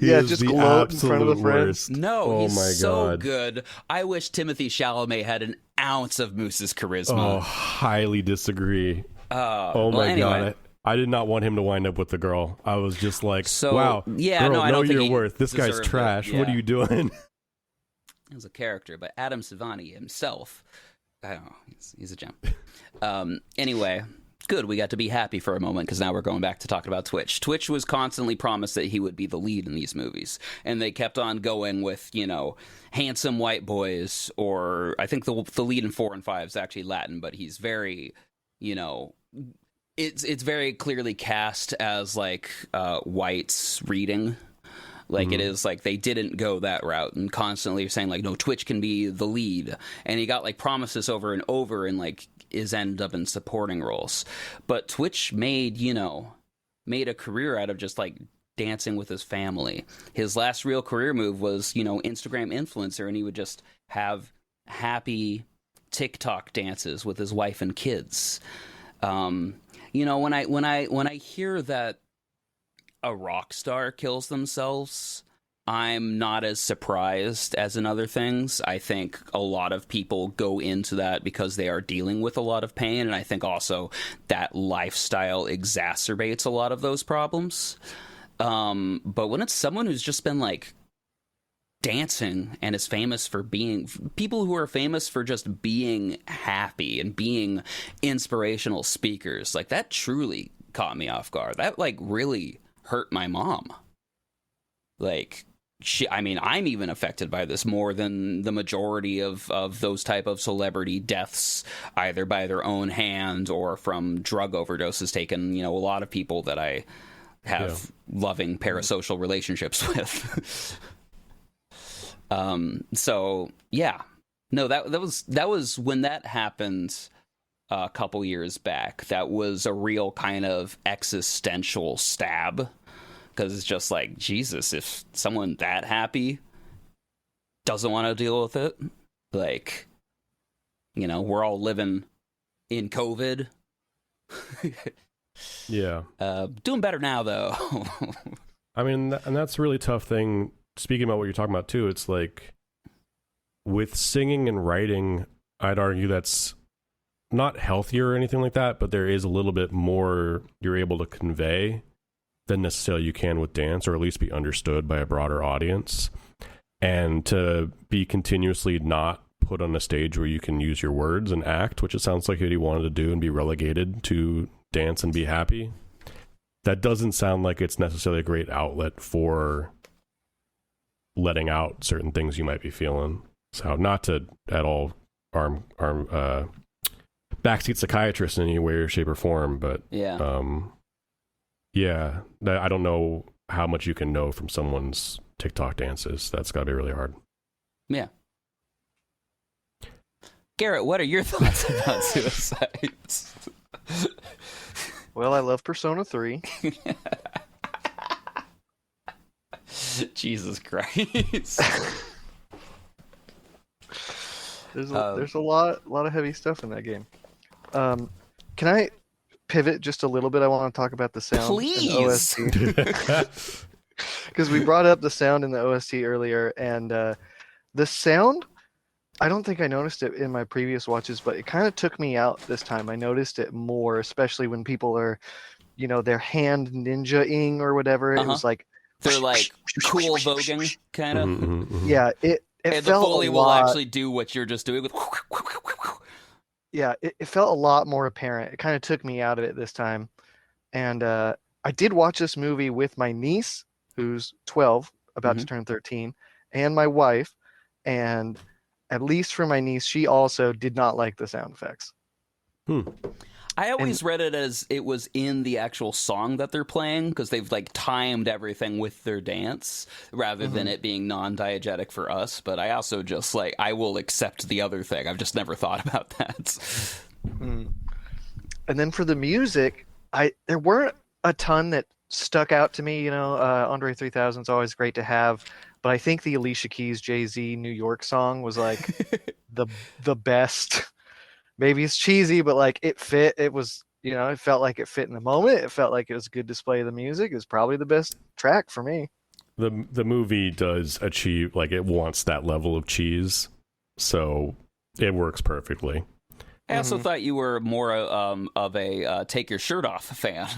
He is just the gloat in front of the worst. No, he's my so god. good. I wish Timothée Chalamet had an ounce of Moose's charisma. Oh, highly disagree. Oh my anyway. god. I did not want him to wind up with the girl. I was just like, wow, yeah, girl, I know don't think your he worth. This guy's deserved it. trash. Yeah. What are you doing? He was a character, but Adam Savani himself, I don't know, he's a gem. Anyway, good. We got to be happy for a moment because now we're going back to talking about Twitch. Twitch was constantly promised that he would be the lead in these movies, and they kept on going with, handsome white boys, or I think the lead in 4 and 5 is actually Latin, but he's very, It's very clearly cast as like whites reading. Like it is like they didn't go that route, and constantly saying like, no, Twitch can be the lead, and he got like promises over and over, and like is ended up in supporting roles. But Twitch made a career out of just like dancing with his family. His last real career move was Instagram influencer, and he would just have happy TikTok dances with his wife and kids. When I hear that a rock star kills themselves, I'm not as surprised as in other things. I think a lot of people go into that because they are dealing with a lot of pain, and I think also that lifestyle exacerbates a lot of those problems. But when it's someone who's just been like dancing and is famous for being people who are famous for just being happy and being inspirational speakers, like that truly caught me off guard. That like really hurt my mom. Like I'm even affected by this more than the majority of those type of celebrity deaths, either by their own hand or from drug overdoses taken. A lot of people that I have loving parasocial relationships with. So yeah, no, that was when that happened a couple years back. That was a real kind of existential stab, because it's just like, Jesus, if someone that happy doesn't want to deal with it, like, we're all living in COVID. Yeah. Doing better now though. I mean, and that's a really tough thing. Speaking about what you're talking about too, it's like with singing and writing, I'd argue that's not healthier or anything like that, but there is a little bit more you're able to convey than necessarily you can with dance, or at least be understood by a broader audience. And to be continuously not put on a stage where you can use your words and act, which it sounds like he wanted to do, and be relegated to dance and be happy, that doesn't sound like it's necessarily a great outlet for letting out certain things you might be feeling. So not to at all arm backseat psychiatrist in any way, shape, or form, but Yeah. yeah, I don't know how much you can know from someone's TikTok dances. That's got to be really hard. Yeah. Garrett, what are your thoughts about suicides? Well, I love Persona 3. Jesus Christ. There's a lot of heavy stuff in that game. Can I pivot just a little bit? I want to talk about the sound. Please. Because we brought up the sound in the OST earlier, and the sound, I don't think I noticed it in my previous watches, but it kind of took me out this time. I noticed it more, especially when people are, their hand ninja-ing or whatever. It was like... They're like cool voguing, kind of. Mm-hmm, mm-hmm. Yeah, it and the felt Foley a will lot... actually do what you're just doing with... Yeah, it felt a lot more apparent. It kind of took me out of it this time. And I did watch this movie with my niece, who's 12, about to turn 13, and my wife. And at least for my niece, she also did not like the sound effects. I always read it as it was in the actual song that they're playing, because they've like timed everything with their dance rather than it being non-diegetic for us. But I also just like, I will accept the other thing. I've just never thought about that. And then for the music, there weren't a ton that stuck out to me. Andre 3000 is always great to have, but I think the Alicia Keys Jay-Z New York song was like the best. Maybe it's cheesy, but like it fit. It was, it felt like it fit in the moment. It felt like it was a good display of the music. It was probably the best track for me. The movie does achieve, like, it wants that level of cheese, so it works perfectly. I also thought you were more of a take your shirt off fan.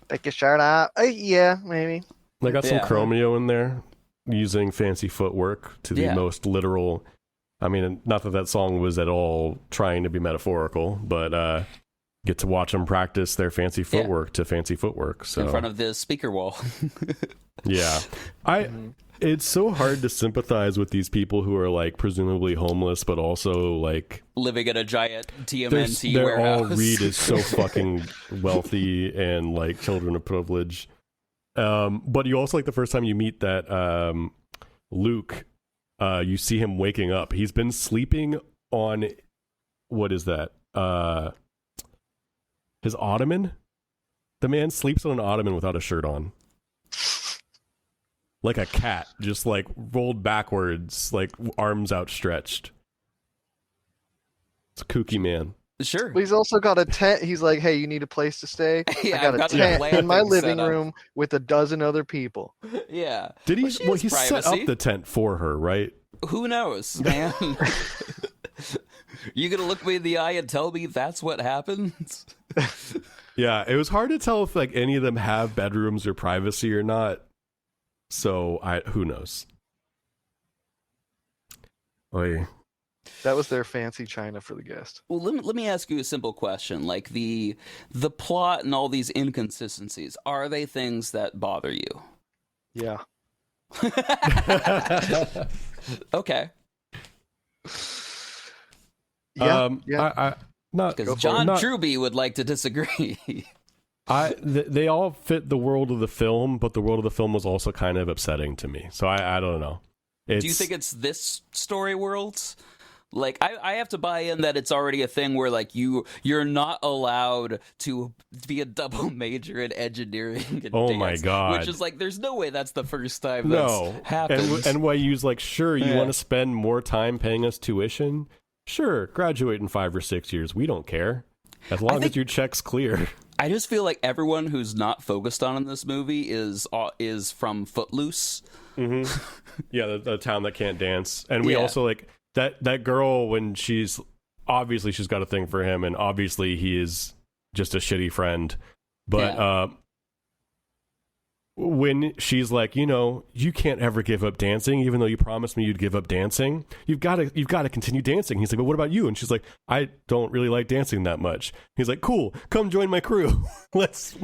Take your shirt off. Yeah, maybe. They got some chromio in there, using fancy footwork to the most literal. I mean, not that song was at all trying to be metaphorical, but get to watch them practice their fancy footwork to fancy footwork. So in front of the speaker wall. Yeah. It's so hard to sympathize with these people who are like presumably homeless, but also like living in a giant TMNT they're warehouse. all Reed is so fucking wealthy and like children of privilege. But you also, like, the first time you meet that Luke, you see him waking up. He's been sleeping on, what is that? His ottoman? The man sleeps on an ottoman without a shirt on. Like a cat, just like rolled backwards, like arms outstretched. It's a kooky man. Sure. But he's also got a tent. He's like, hey, you need a place to stay? Yeah, I got a tent in my living room with a dozen other people. Yeah. Did he? Well, he privacy. set up the tent for her, right? Who knows, man? You gonna look me in the eye and tell me that's what happens? Yeah, it was hard to tell if like any of them have bedrooms or privacy or not. So who knows? Oy. That was their fancy china for the guest. Well, let me ask you a simple question. Like the plot and all these inconsistencies, are they things that bother you? Yeah. Okay. Yeah. I not Because John Truby would like to disagree. They all fit the world of the film, but the world of the film was also kind of upsetting to me. So I don't know. Do you think it's this story world? Like, I have to buy in that it's already a thing where, like, you're not allowed to be a double major in engineering and oh dance, my God. which is, like, there's no way that's the first time that's happened. And why use, like, sure, you want to spend more time paying us tuition? Sure, graduate in 5 or 6 years. We don't care. As long as your check's clear. I just feel like everyone who's not focused on in this movie is from Footloose. Mm-hmm. Yeah, the town that can't dance. And we also, like... That girl, when she's got a thing for him, and obviously he is just a shitty friend. But when she's like, you can't ever give up dancing, even though you promised me you'd give up dancing. You've got to continue dancing. He's like, but what about you? And she's like, I don't really like dancing that much. He's like, cool, come join my crew. let's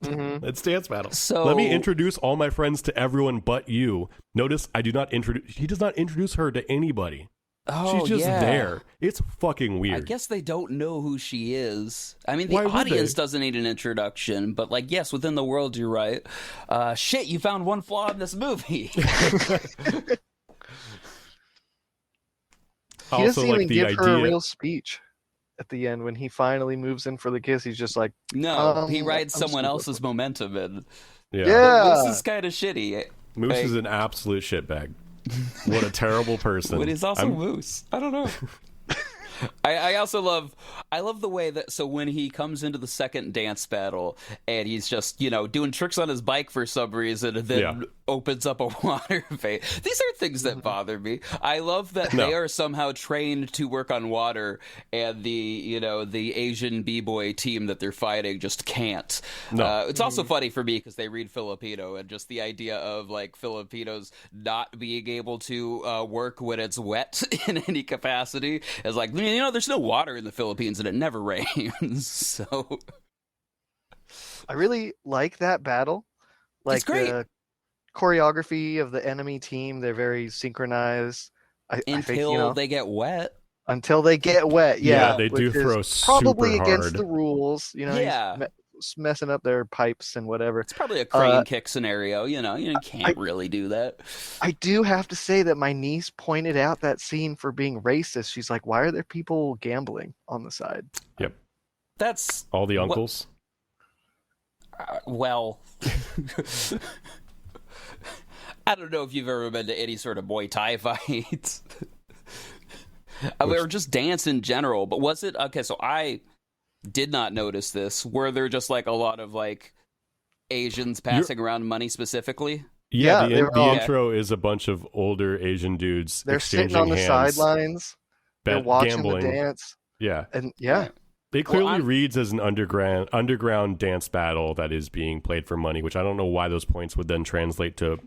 dance battle. So let me introduce all my friends to everyone but you. Notice he does not introduce her to anybody. Oh, she's just yeah. there. It's fucking weird. I guess they don't know who she is. I mean, the Why would audience they? doesn't need an introduction, but like, yes, within the world, you're right. Shit, you found one flaw in this movie. He Also, doesn't even like the give her a idea. real speech at the end when he finally moves in for the kiss. He's just like, No, he rides I'm someone super else's momentum in. Yeah. This is kind of shitty. Moose Like- is an absolute shitbag. What a terrible person. But he's also Moose. I don't know. I also love the way that, so when he comes into the second dance battle and he's just, doing tricks on his bike for some reason and then opens up a water vase. These are things that bother me. I love that they are somehow trained to work on water and the Asian b-boy team that they're fighting just can't. It's also funny for me because they read Filipino and just the idea of like Filipinos not being able to work when it's wet in any capacity is like, there's no water in the Philippines and it never rains. So I really like that battle. Like It's great. the choreography of the enemy team, they're very synchronized. I think, they get wet. until they get wet. Yeah, Yeah, they do which is throw probably super against hard. the rules. He's messing up their pipes and whatever. It's probably a crane kick scenario. You can't really do that. I do have to say that my niece pointed out that scene for being racist. She's like, "Why are there people gambling on the side?" Yep. That's All the uncles. well. I don't know if you've ever been to any sort of Muay Thai fight. Or just dance in general. But was it okay? So I did not notice this. Were there just like a lot of like Asians passing around money specifically? Yeah, Yeah, the intro is a bunch of older Asian dudes. They're exchanging sitting on the hands, sidelines. They're watching gambling. the dance, Yeah, and it clearly I'm- reads as an underground dance battle that is being played for money, which I don't know why those points would then translate to.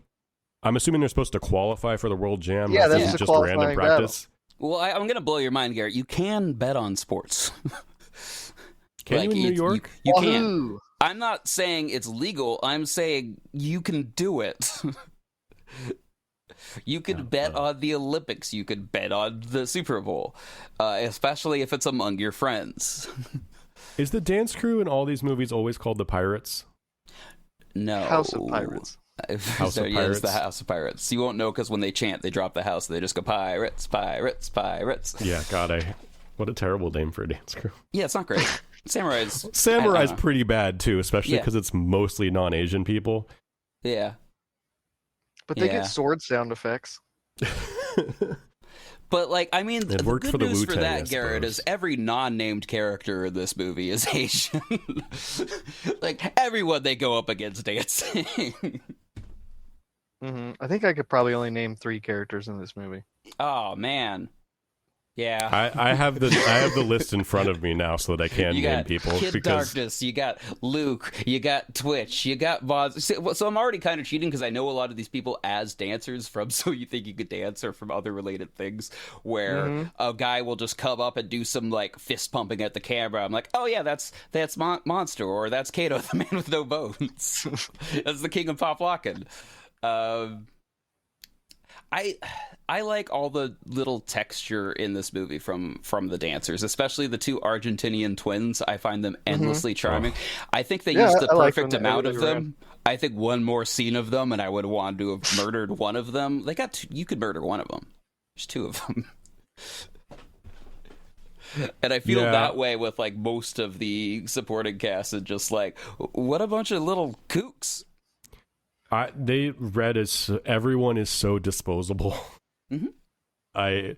I'm assuming they're supposed to qualify for the World Jam. Yeah, this that's is a just qualifying random practice. Well, I'm going to blow your mind, Garrett. You can bet on sports. Can you in New York? You can. Wahoo! I'm not saying it's legal. I'm saying you can do it. You could bet on the Olympics. You could bet on the Super Bowl, especially if it's among your friends. Is the dance crew in all these movies always called the Pirates? No. House of Pirates. House of Yeah, it's the Pirates? House of Pirates. You won't know because when they chant, they drop the house. They just go pirates, pirates, pirates. Yeah, God, what a terrible name for a dance crew. Yeah, it's not great. Samurai's Samurai's pretty bad too, especially Yeah. because it's mostly non-Asian people. Yeah. But they Yeah. get sword sound effects. But, like, I mean, the worked good for the news for Wu-Tang, that, I Garrett, suppose. is every non-named character in this movie is Asian. Like, everyone they go up against dancing. I think I could probably only name 3 characters in this movie. Oh, man. Yeah. I have the list in front of me now so that I can You name got people Kid because Darkness, you got Luke, you got Twitch, you got Voz. So I'm already kind of cheating because I know a lot of these people as dancers from So You Think You Could Dance or from other related things where a guy will just come up and do some like fist pumping at the camera. I'm like, oh yeah, that's Monster, or that's Kato, the man with no bones. That's the king of pop locking. I like all the little texture in this movie from the dancers, especially the 2 Argentinian twins. I find them endlessly charming. I think they used the I like perfect when amount of everybody them. I think one more scene of them, and I would want to have murdered one of them. They got you could murder one of them. There's 2 of them. And I feel that way with like most of the supporting cast, and just like, what a bunch of little kooks. they read as everyone is so disposable. Mm-hmm. I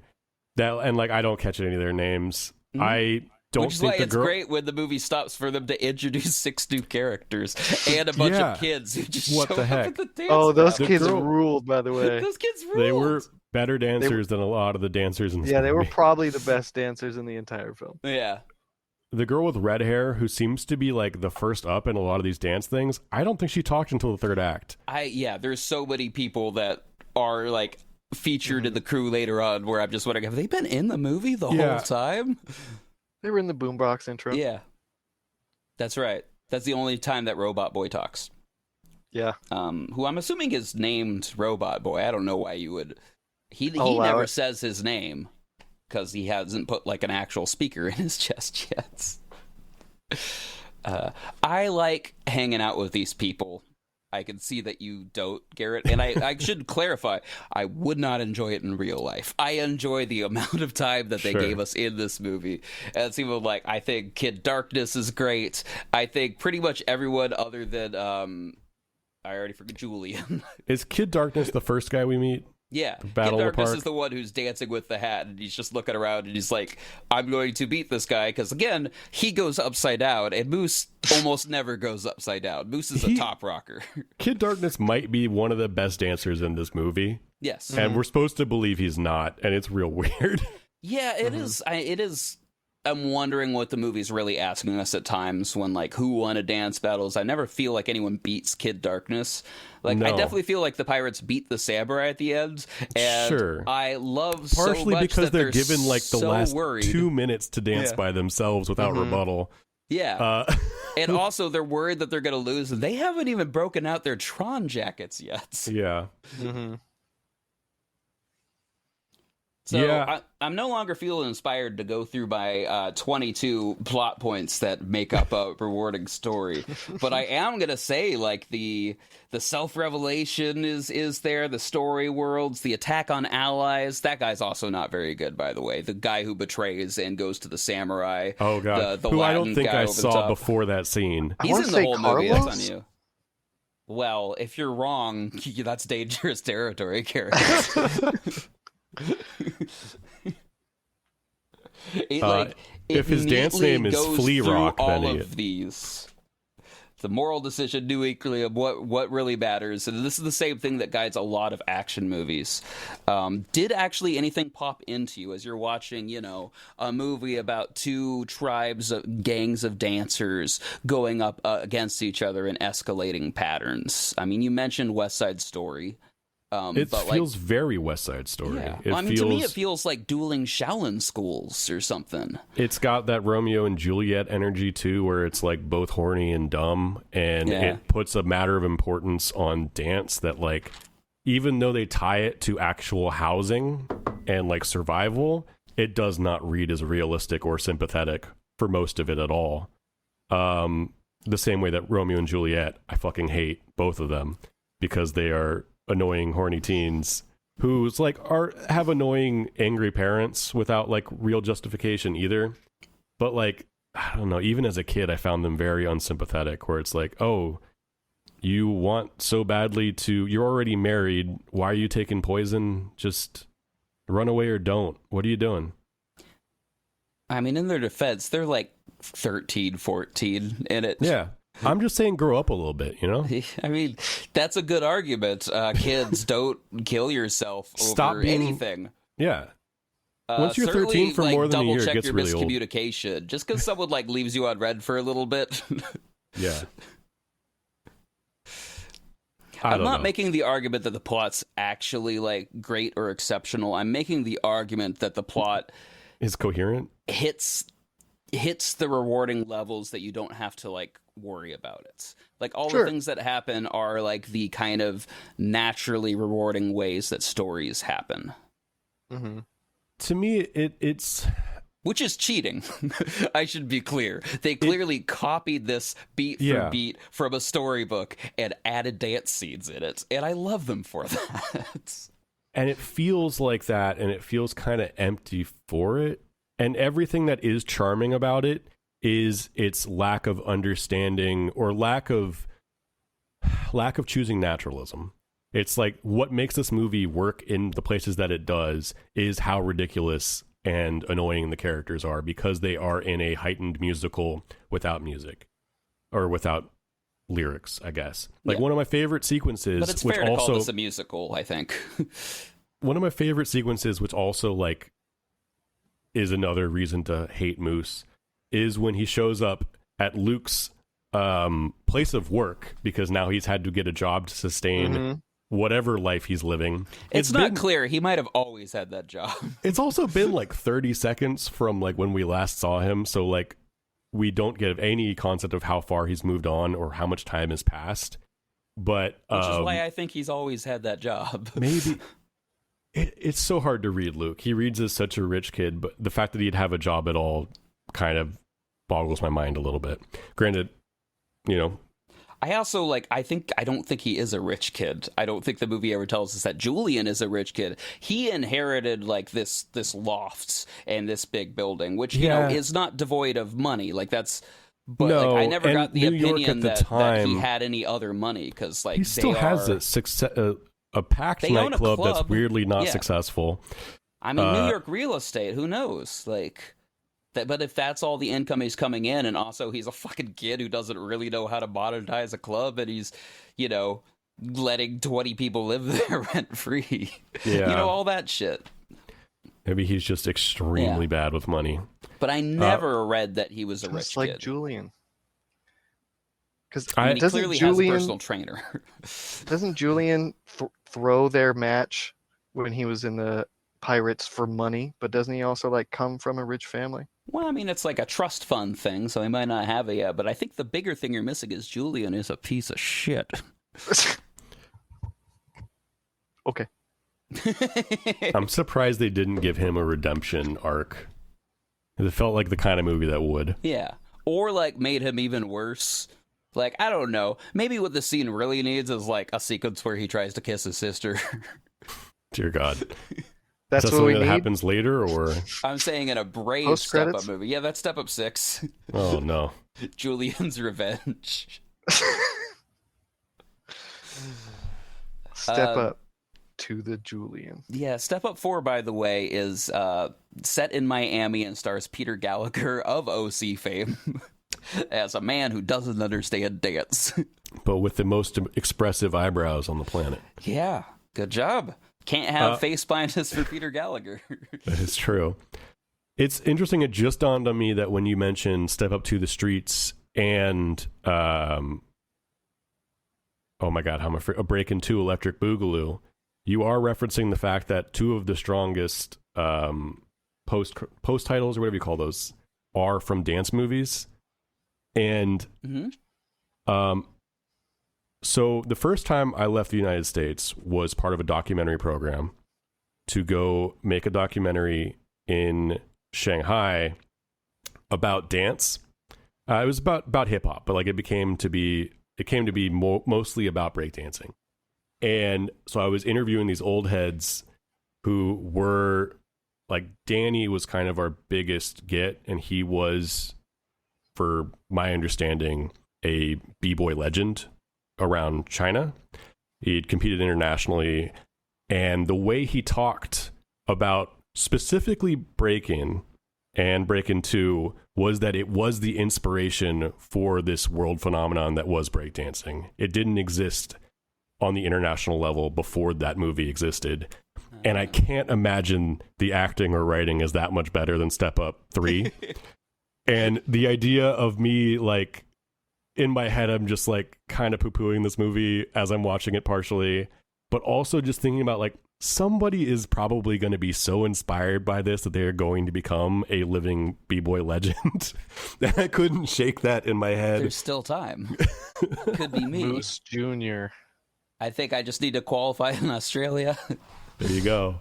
don't catch any of their names. I don't Which is think why the it's girl. great when the movie stops for them to introduce 6 new characters and a bunch Yeah. of kids who just What show the up heck? at the dance. Oh, those The kids girl- ruled, by the way. Those kids ruled. They were better dancers than a lot of the dancers in this Yeah, they were movie. probably the best dancers in the entire film. Yeah. the girl with red hair who seems to be like the first up in a lot of these dance things, I don't think she talked until the third act. There's so many people that are like featured in the crew later on where I'm just wondering, have they been in the movie the whole time? They were in the Boombox intro. Yeah. That's right. That's the only time that Robot Boy talks. Yeah. Who I'm assuming is named Robot Boy. I don't know why you would... He never says his name because he hasn't put like an actual speaker in his chest yet. I like hanging out with these people. I can see that you don't, Garrett. And I should clarify, I would not enjoy it in real life. I enjoy the amount of time that they gave us in this movie. And it's even like, I think Kid Darkness is great. I think pretty much everyone other than, I already forgot, Julian. Is Kid Darkness the first guy we meet? Yeah, Kid Darkness is the one who's dancing with the hat, and he's just looking around, and he's like, I'm going to beat this guy, because, again, he goes upside down, and Moose almost never goes upside down. Moose is a top rocker. Kid Darkness might be one of the best dancers in this movie. Yes. And we're supposed to believe he's not, and it's real weird. Yeah, it is. It is. I'm wondering what the movie's really asking us at times when, like, who won a dance battles. I never feel like anyone beats Kid Darkness. Like, I definitely feel like the pirates beat the samurai at the end. And I love partially so much because that they're given, like, the last worried. 2 minutes to dance by themselves without rebuttal. Yeah. And also, they're worried that they're going to lose, and they haven't even broken out their Tron jackets yet. Yeah. So I'm no longer feeling inspired to go through my 22 plot points that make up a rewarding story, but I am gonna say, like, the self-revelation is there, the story worlds, the attack on allies. That guy's also not very good, by the way. The guy who betrays and goes to the samurai. Oh god, the who Latin I don't think I saw top. Before that scene. He's in the whole movie. That's on you. Well, if you're wrong, that's dangerous territory, Garrett. If his dance name is Flea Rock, all of these, the moral decision nuclearly of what really matters, and this is the same thing that guides a lot of action movies. Did actually anything pop into you as you're watching, a movie about two gangs of dancers going up against each other in escalating patterns? I mean, you mentioned West Side Story. It feels very West Side Story. Yeah. To me, it feels like dueling Shaolin schools or something. It's got that Romeo and Juliet energy, too, where it's like both horny and dumb. And it puts a matter of importance on dance that, like, even though they tie it to actual housing and, like, survival, it does not read as realistic or sympathetic for most of it at all. The same way that Romeo and Juliet, I fucking hate both of them because they are annoying horny teens who's like have annoying angry parents without like real justification either. But like, I don't know, even as a kid I found them very unsympathetic, where it's like, oh, you want so badly you're already married, why are you taking poison? Just run away or don't. What are you doing? I mean, in their defense, they're like 13, 14 in it. Yeah. I'm just saying grow up a little bit, I mean, that's a good argument. Kids, don't kill yourself over anything. Yeah. Once you're 13 for more than a year, it gets really old. Miscommunication. Just because someone like leaves you on red for a little bit. Yeah. I'm not making the argument that the plot's actually like great or exceptional. I'm making the argument that the plot is coherent. Hits the rewarding levels that you don't have to like worry about it. Like all the things that happen are like the kind of naturally rewarding ways that stories happen. Mm-hmm. To me, it's which is cheating. I should be clear. They clearly copied this beat for beat from a storybook and added dance scenes in it, and I love them for that. And it feels like that, and it feels kind of empty for it. And everything that is charming about it is its lack of understanding or lack of choosing naturalism. It's like what makes this movie work in the places that it does is how ridiculous and annoying the characters are because they are in a heightened musical without music or without lyrics, I guess. Like one of my favorite sequences, but it's fair to call this a musical, I think. One of my favorite sequences, which also like is another reason to hate Moose, is when he shows up at Luke's place of work, because now he's had to get a job to sustain whatever life he's living. It's not clear. He might have always had that job. It's also been like 30 seconds from like when we last saw him, so like we don't get any concept of how far he's moved on or how much time has passed. But which is why I think he's always had that job. Maybe it's so hard to read Luke. He reads as such a rich kid, but the fact that he'd have a job at all kind of boggles my mind a little bit. Granted, you know, I also I don't think he is a rich kid. I don't think the movie ever tells us that Julian is a rich kid. He inherited like this loft and this big building, which you know is not devoid of money. Like that's, but no, like, I never got the New York opinion at the that he had any other money, because like he still has a packed nightclub that's weirdly not successful. I mean, New York real estate. Who knows? Like. But if that's all the income he's coming in, and also he's a fucking kid who doesn't really know how to monetize a club, and he's, you know, letting 20 people live there rent free. Yeah. You know, all that shit. Maybe he's just extremely bad with money. But I never read that he was a rich like kid. Julian. Because he clearly has a personal trainer. Doesn't Julian throw their match when he was in the Pirates for money? But doesn't he also like come from a rich family? Well, I mean, it's like a trust fund thing, so he might not have it yet. But I think the bigger thing you're missing is Julian is a piece of shit. Okay. I'm surprised they didn't give him a redemption arc. It felt like the kind of movie that would. Yeah. Or like made him even worse. Like, I don't know. Maybe what the scene really needs is like a sequence where he tries to kiss his sister. Dear God. That's is that what we something that need? happens later, or I'm saying in a brave Step Up movie. Yeah, that's Step Up 6. Oh no. Julian's Revenge. Step Up to the Julian. Yeah, Step Up 4, by the way, is set in Miami and stars Peter Gallagher of OC fame as a man who doesn't understand dance. But with the most expressive eyebrows on the planet. Yeah, good job. Can't have face blindness for Peter Gallagher. That is true. It's interesting. It just dawned on me that when you mentioned Step Up to the Streets and, oh my God, how am I a Break Into Electric Boogaloo, you are referencing the fact that two of the strongest post titles, or whatever you call those, are from dance movies. And so the first time I left the United States was part of a documentary program to go make a documentary in Shanghai about dance. It was about hip hop, but like it came to be mostly about breakdancing. And so I was interviewing these old heads who were like, Danny was kind of our biggest get, and he was, for my understanding, a b-boy legend around China. He'd competed internationally, and the way he talked about specifically breaking and Breakin' 2 was that it was the inspiration for this world phenomenon that was breakdancing. It didn't exist on the international level before that movie existed. And I can't imagine the acting or writing is that much better than Step Up 3. And the idea of me, like, in my head, I'm just like kind of poo-pooing this movie as I'm watching it partially, but also just thinking about like, somebody is probably going to be so inspired by this that they're going to become a living b-boy legend. And I couldn't shake that in my head. There's still time. Could be me. Moose Jr. I think I just need to qualify in Australia. There you go.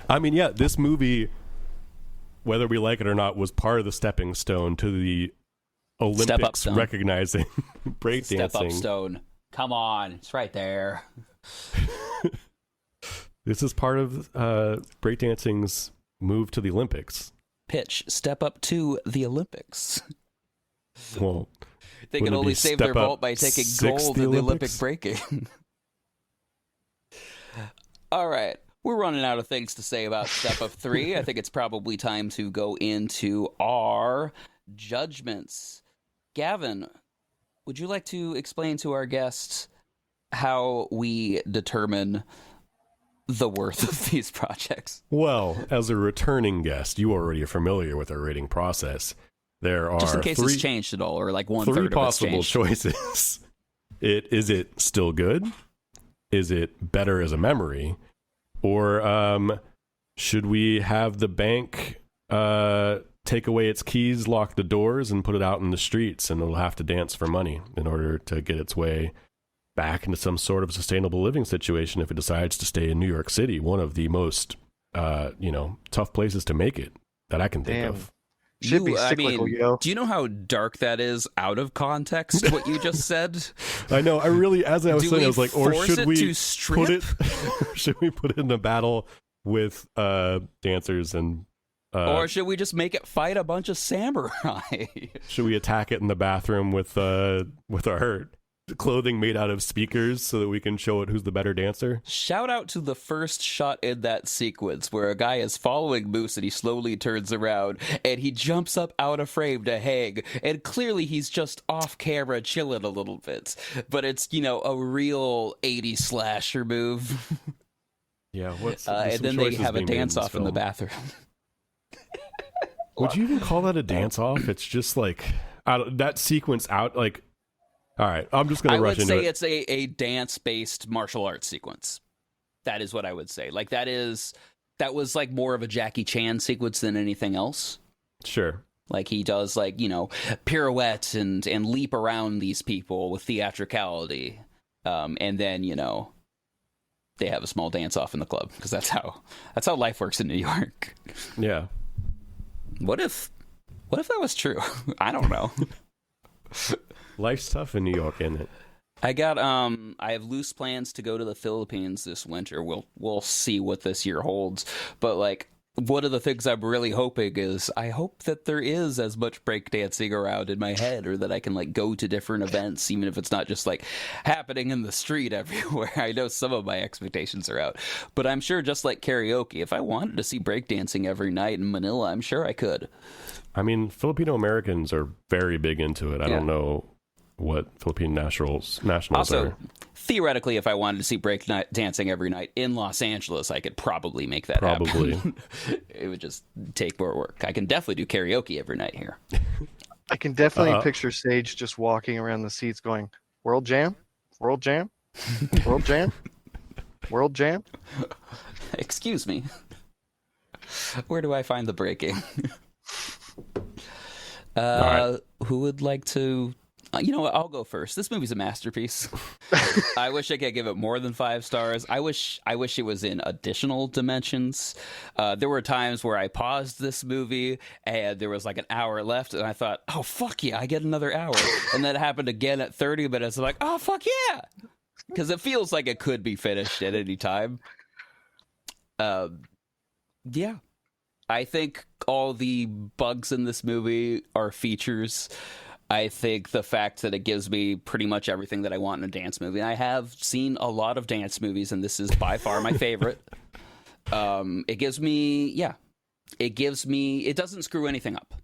I mean, yeah, this movie, whether we like it or not, was part of the stepping stone to the Olympics recognizing breakdancing. Step Up Stone. Come on. It's right there. This is part of breakdancing's move to the Olympics. Pitch. Step up to the Olympics. Well, they can only save their vault by taking gold in the Olympic breaking. All right. We're running out of things to say about Step Up 3. I think it's probably time to go into our judgments. Gavin, would you like to explain to our guests how we determine the worth of these projects? Well, as a returning guest, you already are familiar with our rating process. There are Just in case it's changed at all, or like one three third of it's possible changed. choices. Is it still good? Is it better as a memory? Or should we have the bank take away its keys, lock the doors, and put it out in the streets, and it'll have to dance for money in order to get its way back into some sort of sustainable living situation if it decides to stay in New York City, one of the most tough places to make it that I can think of. Should be cyclical, yo. Do you know how dark that is out of context, what you just said? I know. I really, as I was saying, I was like, or should we put it? Should we put it in a battle with dancers and? Or should we just make it fight a bunch of samurai? Should we attack it in the bathroom with our clothing made out of speakers so that we can show it who's the better dancer? Shout out to the first shot in that sequence where a guy is following Moose and he slowly turns around and he jumps up out of frame to hang, and clearly he's just off camera chilling a little bit, but it's a real 80s slasher move. Yeah, and then they have a dance off in the bathroom. Would you even call that a dance off? It's just like that sequence out like. All right, I'm just going to rush into it. I would say it's a dance-based martial arts sequence. That is what I would say. Like that was like more of a Jackie Chan sequence than anything else. Sure. Like he does pirouette and leap around these people with theatricality. And then, they have a small dance off in the club because that's how life works in New York. Yeah. What if that was true? I don't know. Life's tough in New York, isn't it? I have loose plans to go to the Philippines this winter. We'll see what this year holds. But like one of the things I'm really hoping is I hope that there is as much breakdancing around in my head, or that I can like go to different events, even if it's not just like happening in the street everywhere. I know some of my expectations are out, but I'm sure just like karaoke, if I wanted to see breakdancing every night in Manila, I'm sure I could. I mean, Filipino Americans are very big into it. I don't know what Philippine nationals also, are. Theoretically, if I wanted to see break dancing every night in Los Angeles, I could probably make that happen. It would just take more work. I can definitely do karaoke every night here. I can definitely picture Sage just walking around the seats going, World Jam? World Jam? World Jam? World Jam? Excuse me. Where do I find the breaking? Right. Who would like to... you know what? I'll go first. This movie's a masterpiece. I wish I could give it more than 5 stars. I wish it was in additional dimensions. There were times where I paused this movie and there was like an hour left, and I thought, "Oh fuck yeah, I get another hour." And that happened again at 30 minutes. I'm like, "Oh fuck yeah," because it feels like it could be finished at any time. Yeah. I think all the bugs in this movie are features. I think the fact that it gives me pretty much everything that I want in a dance movie. I have seen a lot of dance movies, and this is by far my favorite. It doesn't screw anything up.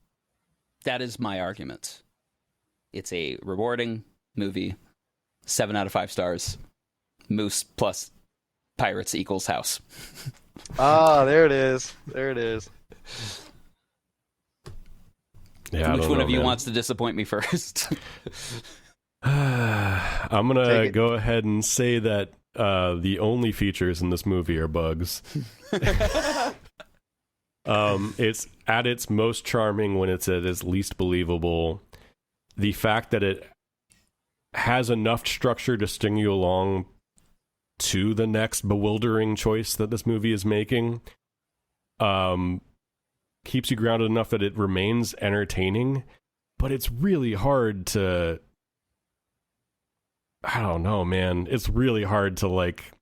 That is my argument. It's a rewarding movie. 7 out of 5 stars. Moose plus pirates equals house. Ah, there it is. There it is. Yeah, Which one of you wants to disappoint me first? I'm going to go ahead and say that the only features in this movie are bugs. It's at its most charming when it's at its least believable. The fact that it has enough structure to string you along to the next bewildering choice that this movie is making keeps you grounded enough that it remains entertaining, but it's really hard to, I don't know, man. It's really hard to like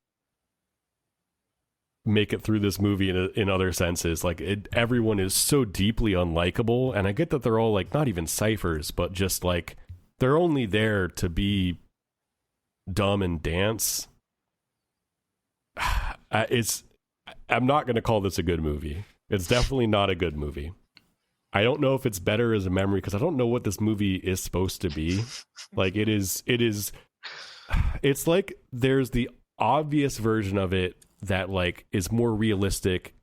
make it through this movie in other senses. Like everyone is so deeply unlikable, and I get that they're all like not even ciphers, but just like they're only there to be dumb and dance. I'm not going to call this a good movie. It's definitely not a good movie. I don't know if it's better as a memory because I don't know what this movie is supposed to be. Like it's like there's the obvious version of it that like is more realistic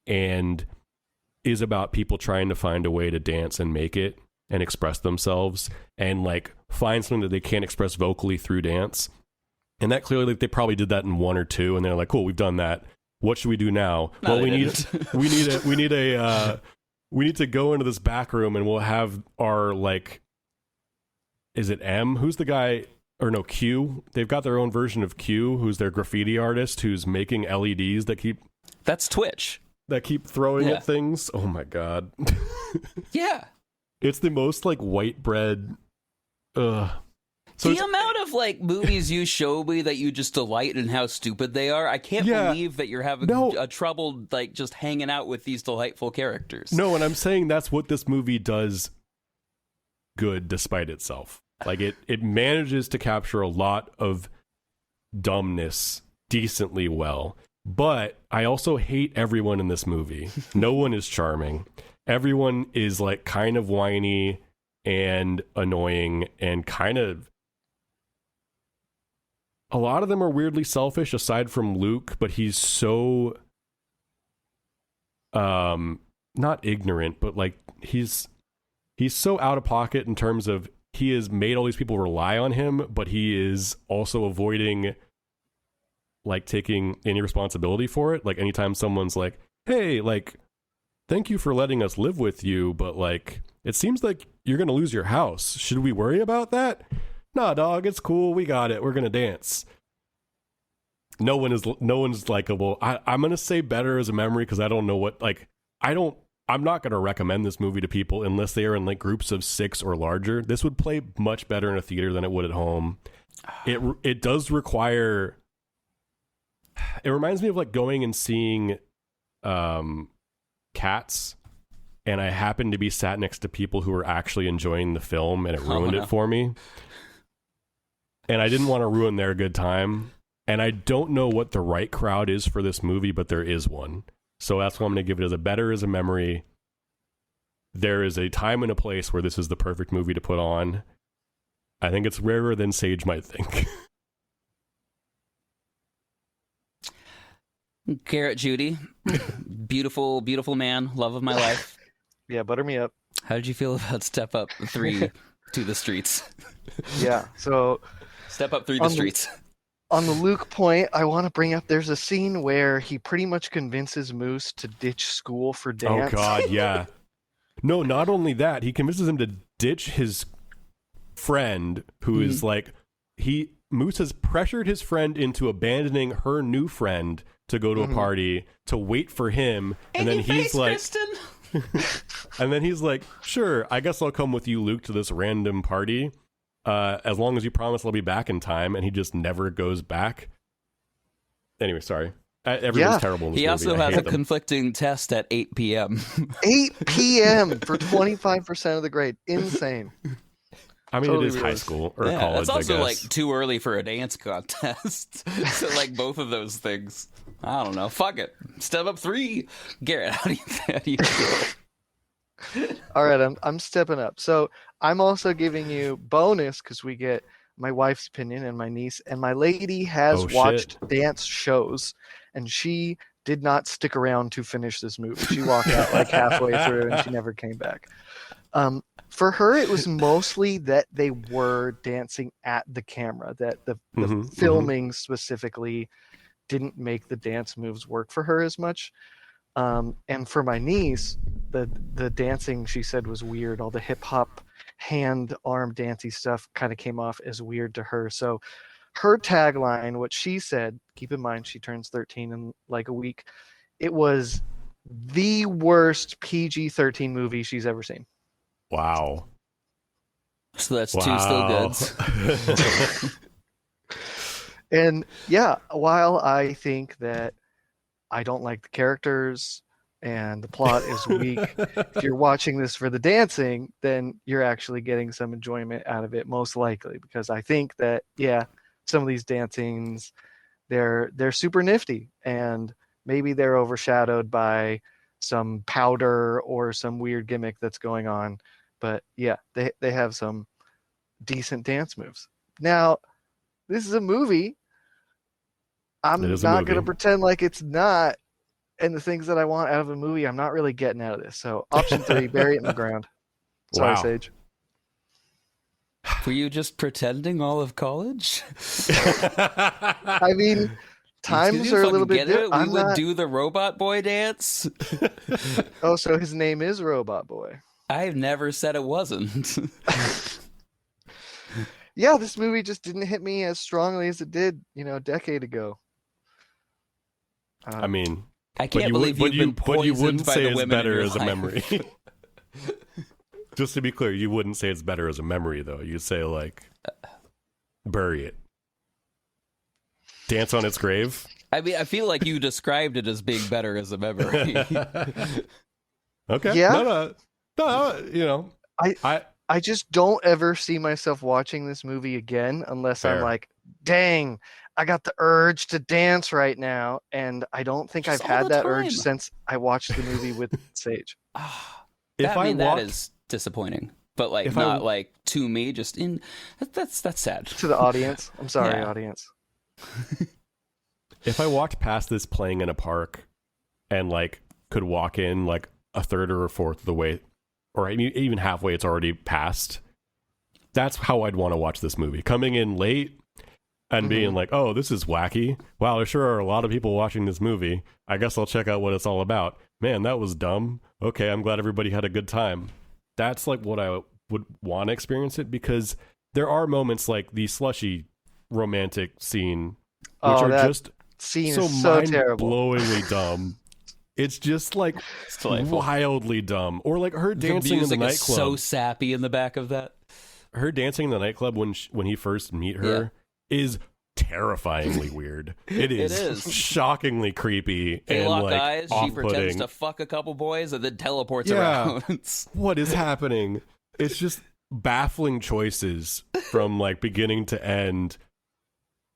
and is about people trying to find a way to dance and make it. and express themselves and like find something that they can't express vocally through dance. And that clearly, like, they probably did that in 1 or 2, and they're like, cool, we've done that. What should we do now? No, well, we need to go into this back room, and we'll have our, like, is it M? Who's the guy? Or no, Q. They've got their own version of Q, who's their graffiti artist, who's making LEDs that keep That's Twitch. throwing Yeah. at things. Oh my god. Yeah. It's the most like white bread. So The it's- amount of like movies you show me that you just delight in how stupid they are, I can't believe that you're having a trouble like just hanging out with these delightful characters. No, and I'm saying that's what this movie does good despite itself. Like it manages to capture a lot of dumbness decently well. But I also hate everyone in this movie. No one is charming. Everyone is like kind of whiny and annoying and kind of, a lot of them are weirdly selfish aside from Luke, but he's so not ignorant, but like he's so out of pocket in terms of he has made all these people rely on him, but he is also avoiding like taking any responsibility for it. Like anytime someone's like, hey, like, thank you for letting us live with you, but like, it seems like you're going to lose your house. Should we worry about that? Nah, dog, it's cool. We got it. We're going to dance. No one's likable. I'm going to say better as a memory because I don't know what, like, I'm not going to recommend this movie to people unless they are in like groups of 6 or larger. This would play much better in a theater than it would at home. It does require, it reminds me of like going and seeing Cats, and I happened to be sat next to people who were actually enjoying the film, and it ruined it for me. And I didn't want to ruin their good time. And I don't know what the right crowd is for this movie, but there is one. So that's why I'm going to give it as a better as a memory. There is a time and a place where this is the perfect movie to put on. I think it's rarer than Sage might think. Garrett, Judy, beautiful, beautiful man, love of my life. Yeah, butter me up. How did you feel about Step Up 3 to the streets? Yeah, so Step Up 3 to the streets. On the Luke point, I want to bring up, there's a scene where he pretty much convinces Moose to ditch school for dance. Oh, God, yeah. No, not only that, he convinces him to ditch his friend, who is like, Moose has pressured his friend into abandoning her new friend to go to a party to wait for him. And then he's like, and then he's like, sure, I guess I'll come with you, Luke, to this random party. As long as you promise I'll be back in time. And he just never goes back. Anyway, sorry. Everyone's terrible in this He movie. also has a conflicting test at 8 p.m. 8 p.m. for 25% of the grade. Insane. I mean, Totally it is high realistic. school or college, That's also I guess. like too early for a dance contest. So like both of those things. I don't know. Fuck it. Step Up 3. Garrett, how do you feel? All right, I'm stepping up. So I'm also giving you bonus because we get my wife's opinion and my niece, and my lady has watched dance shows, and she did not stick around to finish this movie. She walked out like halfway through, and she never came back. For her, it was mostly that they were dancing at the camera, that the filming specifically didn't make the dance moves work for her as much. And for my niece, the dancing, she said, was weird. All the hip hop, hand, arm, dancey stuff kind of came off as weird to her. So her tagline, what she said, keep in mind she turns 13 in like a week, it was the worst PG-13 movie she's ever seen. Wow. So that's 2 still goods. And yeah, while I think that I don't like the characters and the plot is weak, if you're watching this for the dancing, then you're actually getting some enjoyment out of it, most likely, because I think that, yeah, some of these dancings, they're super nifty, and maybe they're overshadowed by some powder or some weird gimmick that's going on. But yeah, they have some decent dance moves. Now, this is a movie. I'm not going to pretend like it's not. And the things that I want out of a movie, I'm not really getting out of this. So option 3, bury it in the ground. Sorry, Wow. Sage. Were you just pretending all of college? I mean, times are a little bit different. We would do the Robot Boy dance. Oh, so his name is Robot Boy. I've never said it wasn't. Yeah, this movie just didn't hit me as strongly as it did, a decade ago. I mean, I can't believe you've been poisoned you wouldn't by say the it's women better in your as a life. memory. Just to be clear, you wouldn't say it's better as a memory, though. You'd say, like, bury it. Dance on its grave. I mean, I feel like you described it as being better as a memory. Okay. Yeah. No, I just don't ever see myself watching this movie again unless I'm Fair. like, dang, I got the urge to dance right now. And I don't think Just I've all had the that time. urge since I watched the movie with Sage. That is disappointing, but like If not I- like to me. Just in that's sad. To the audience. I'm sorry, Yeah. audience. If I walked past this playing in a park and, like, could walk in, like, a third or a fourth of the way, or even halfway it's already passed, that's how I'd want to watch this movie. Coming in late and being like, oh, this is wacky. Wow, there sure are a lot of people watching this movie. I guess I'll check out what it's all about. Man, that was dumb. Okay, I'm glad everybody had a good time. That's, like, what I would want to experience it, because there are moments like the slushy romantic scene, which Oh, are that just scene so is so terrible. mind-blowingly dumb. It's just, like, It's delightful. wildly dumb. Or, like, her The dancing in the music is nightclub. so sappy in the back of that. Her dancing in the nightclub when he first meet her is terrifyingly weird. It is, They shockingly creepy and, lock like, eyes. She off-putting. pretends to fuck a couple boys and then teleports Yeah. around. What is happening? It's just baffling choices from, like, beginning to end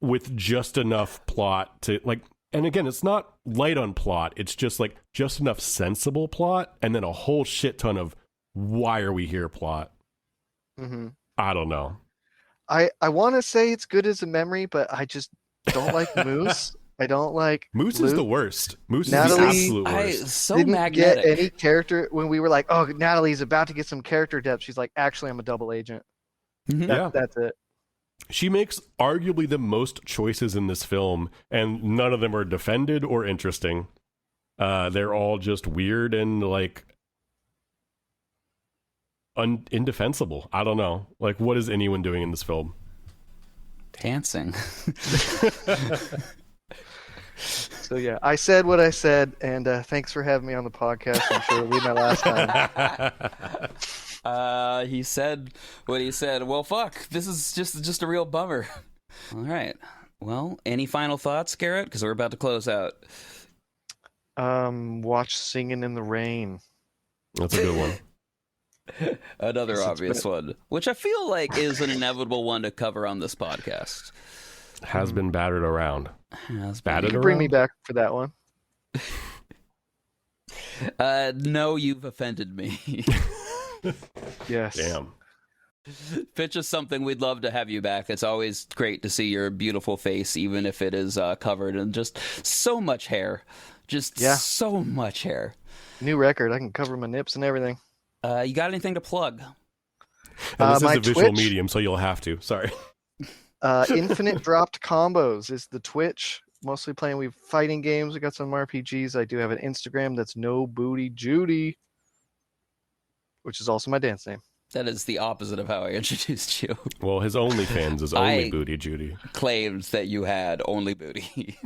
with just enough plot to, like, and again, it's not light on plot. It's just, like, just enough sensible plot and then a whole shit ton of why are we here plot. hmm I don't know. I want to say it's good as a memory, but I just don't like Moose. I don't like Moose is Luke. the worst. Moose Natalie- is the absolute worst. So Didn't magnetic. get any character when we were like, oh, Natalie's about to get some character depth. She's like, actually, I'm a double agent. Mhm. Yeah. That's it. She makes arguably the most choices in this film, and none of them are defended or interesting. They're all just weird and, like, indefensible. I don't know. Like, what is anyone doing in this film? Dancing. So yeah, I said what I said, and thanks for having me on the podcast. I'm sure it'll be my last time. He said what he said. Well, fuck. This is just a real bummer. All right. Well, any final thoughts, Garrett? Because we're about to close out. Watch Singing in the Rain. That's a good one. Another Yes, it's obvious one, which I feel like is an inevitable one to cover on this podcast. Has been battered around. Has Batted You can bring me around? back for that one. No, you've offended me. Yes. Damn. Pitch us something. We'd love to have you back. It's always great to see your beautiful face, even if it is covered in just so much hair. Just Yeah. so much hair. New record. I can cover my nips and everything. You got anything to plug? And this is my a visual Twitch? medium, so you'll have to. Sorry. Infinite Dropped Combos is the Twitch. Mostly playing fighting games. We got some RPGs. I do have an Instagram that's No Booty Judy, which is also my dance name. That is the opposite of how I introduced you. Well, his OnlyFans is only I- Booty Judy. Claimed that you had only booty.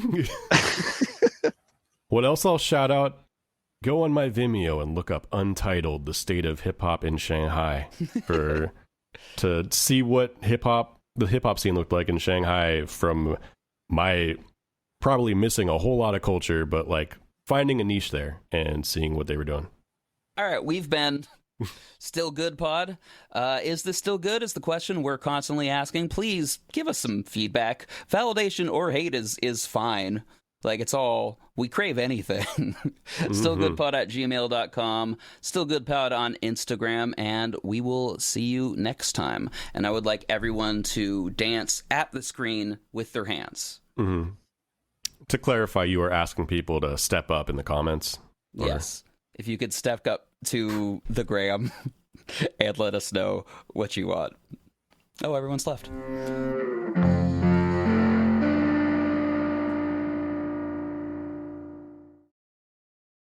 What else I'll shout out? Go on my Vimeo and look up Untitled: The State of Hip Hop in Shanghai to see what the hip hop scene looked like in Shanghai from my probably missing a whole lot of culture, but, like, finding a niche there and seeing what they were doing. All right, we've been Still Good Pod. Is this still good is the question we're constantly asking. Please give us some feedback. Validation or hate is fine. Like, it's all, we crave anything. Stillgoodpod@gmail.com, stillgoodpod on Instagram, and we will see you next time. And I would like everyone to dance at the screen with their hands. Mm-hmm. To clarify, you are asking people to step up in the comments? Or- Yes. If you could step up to the gram and let us know what you want. Oh, everyone's left.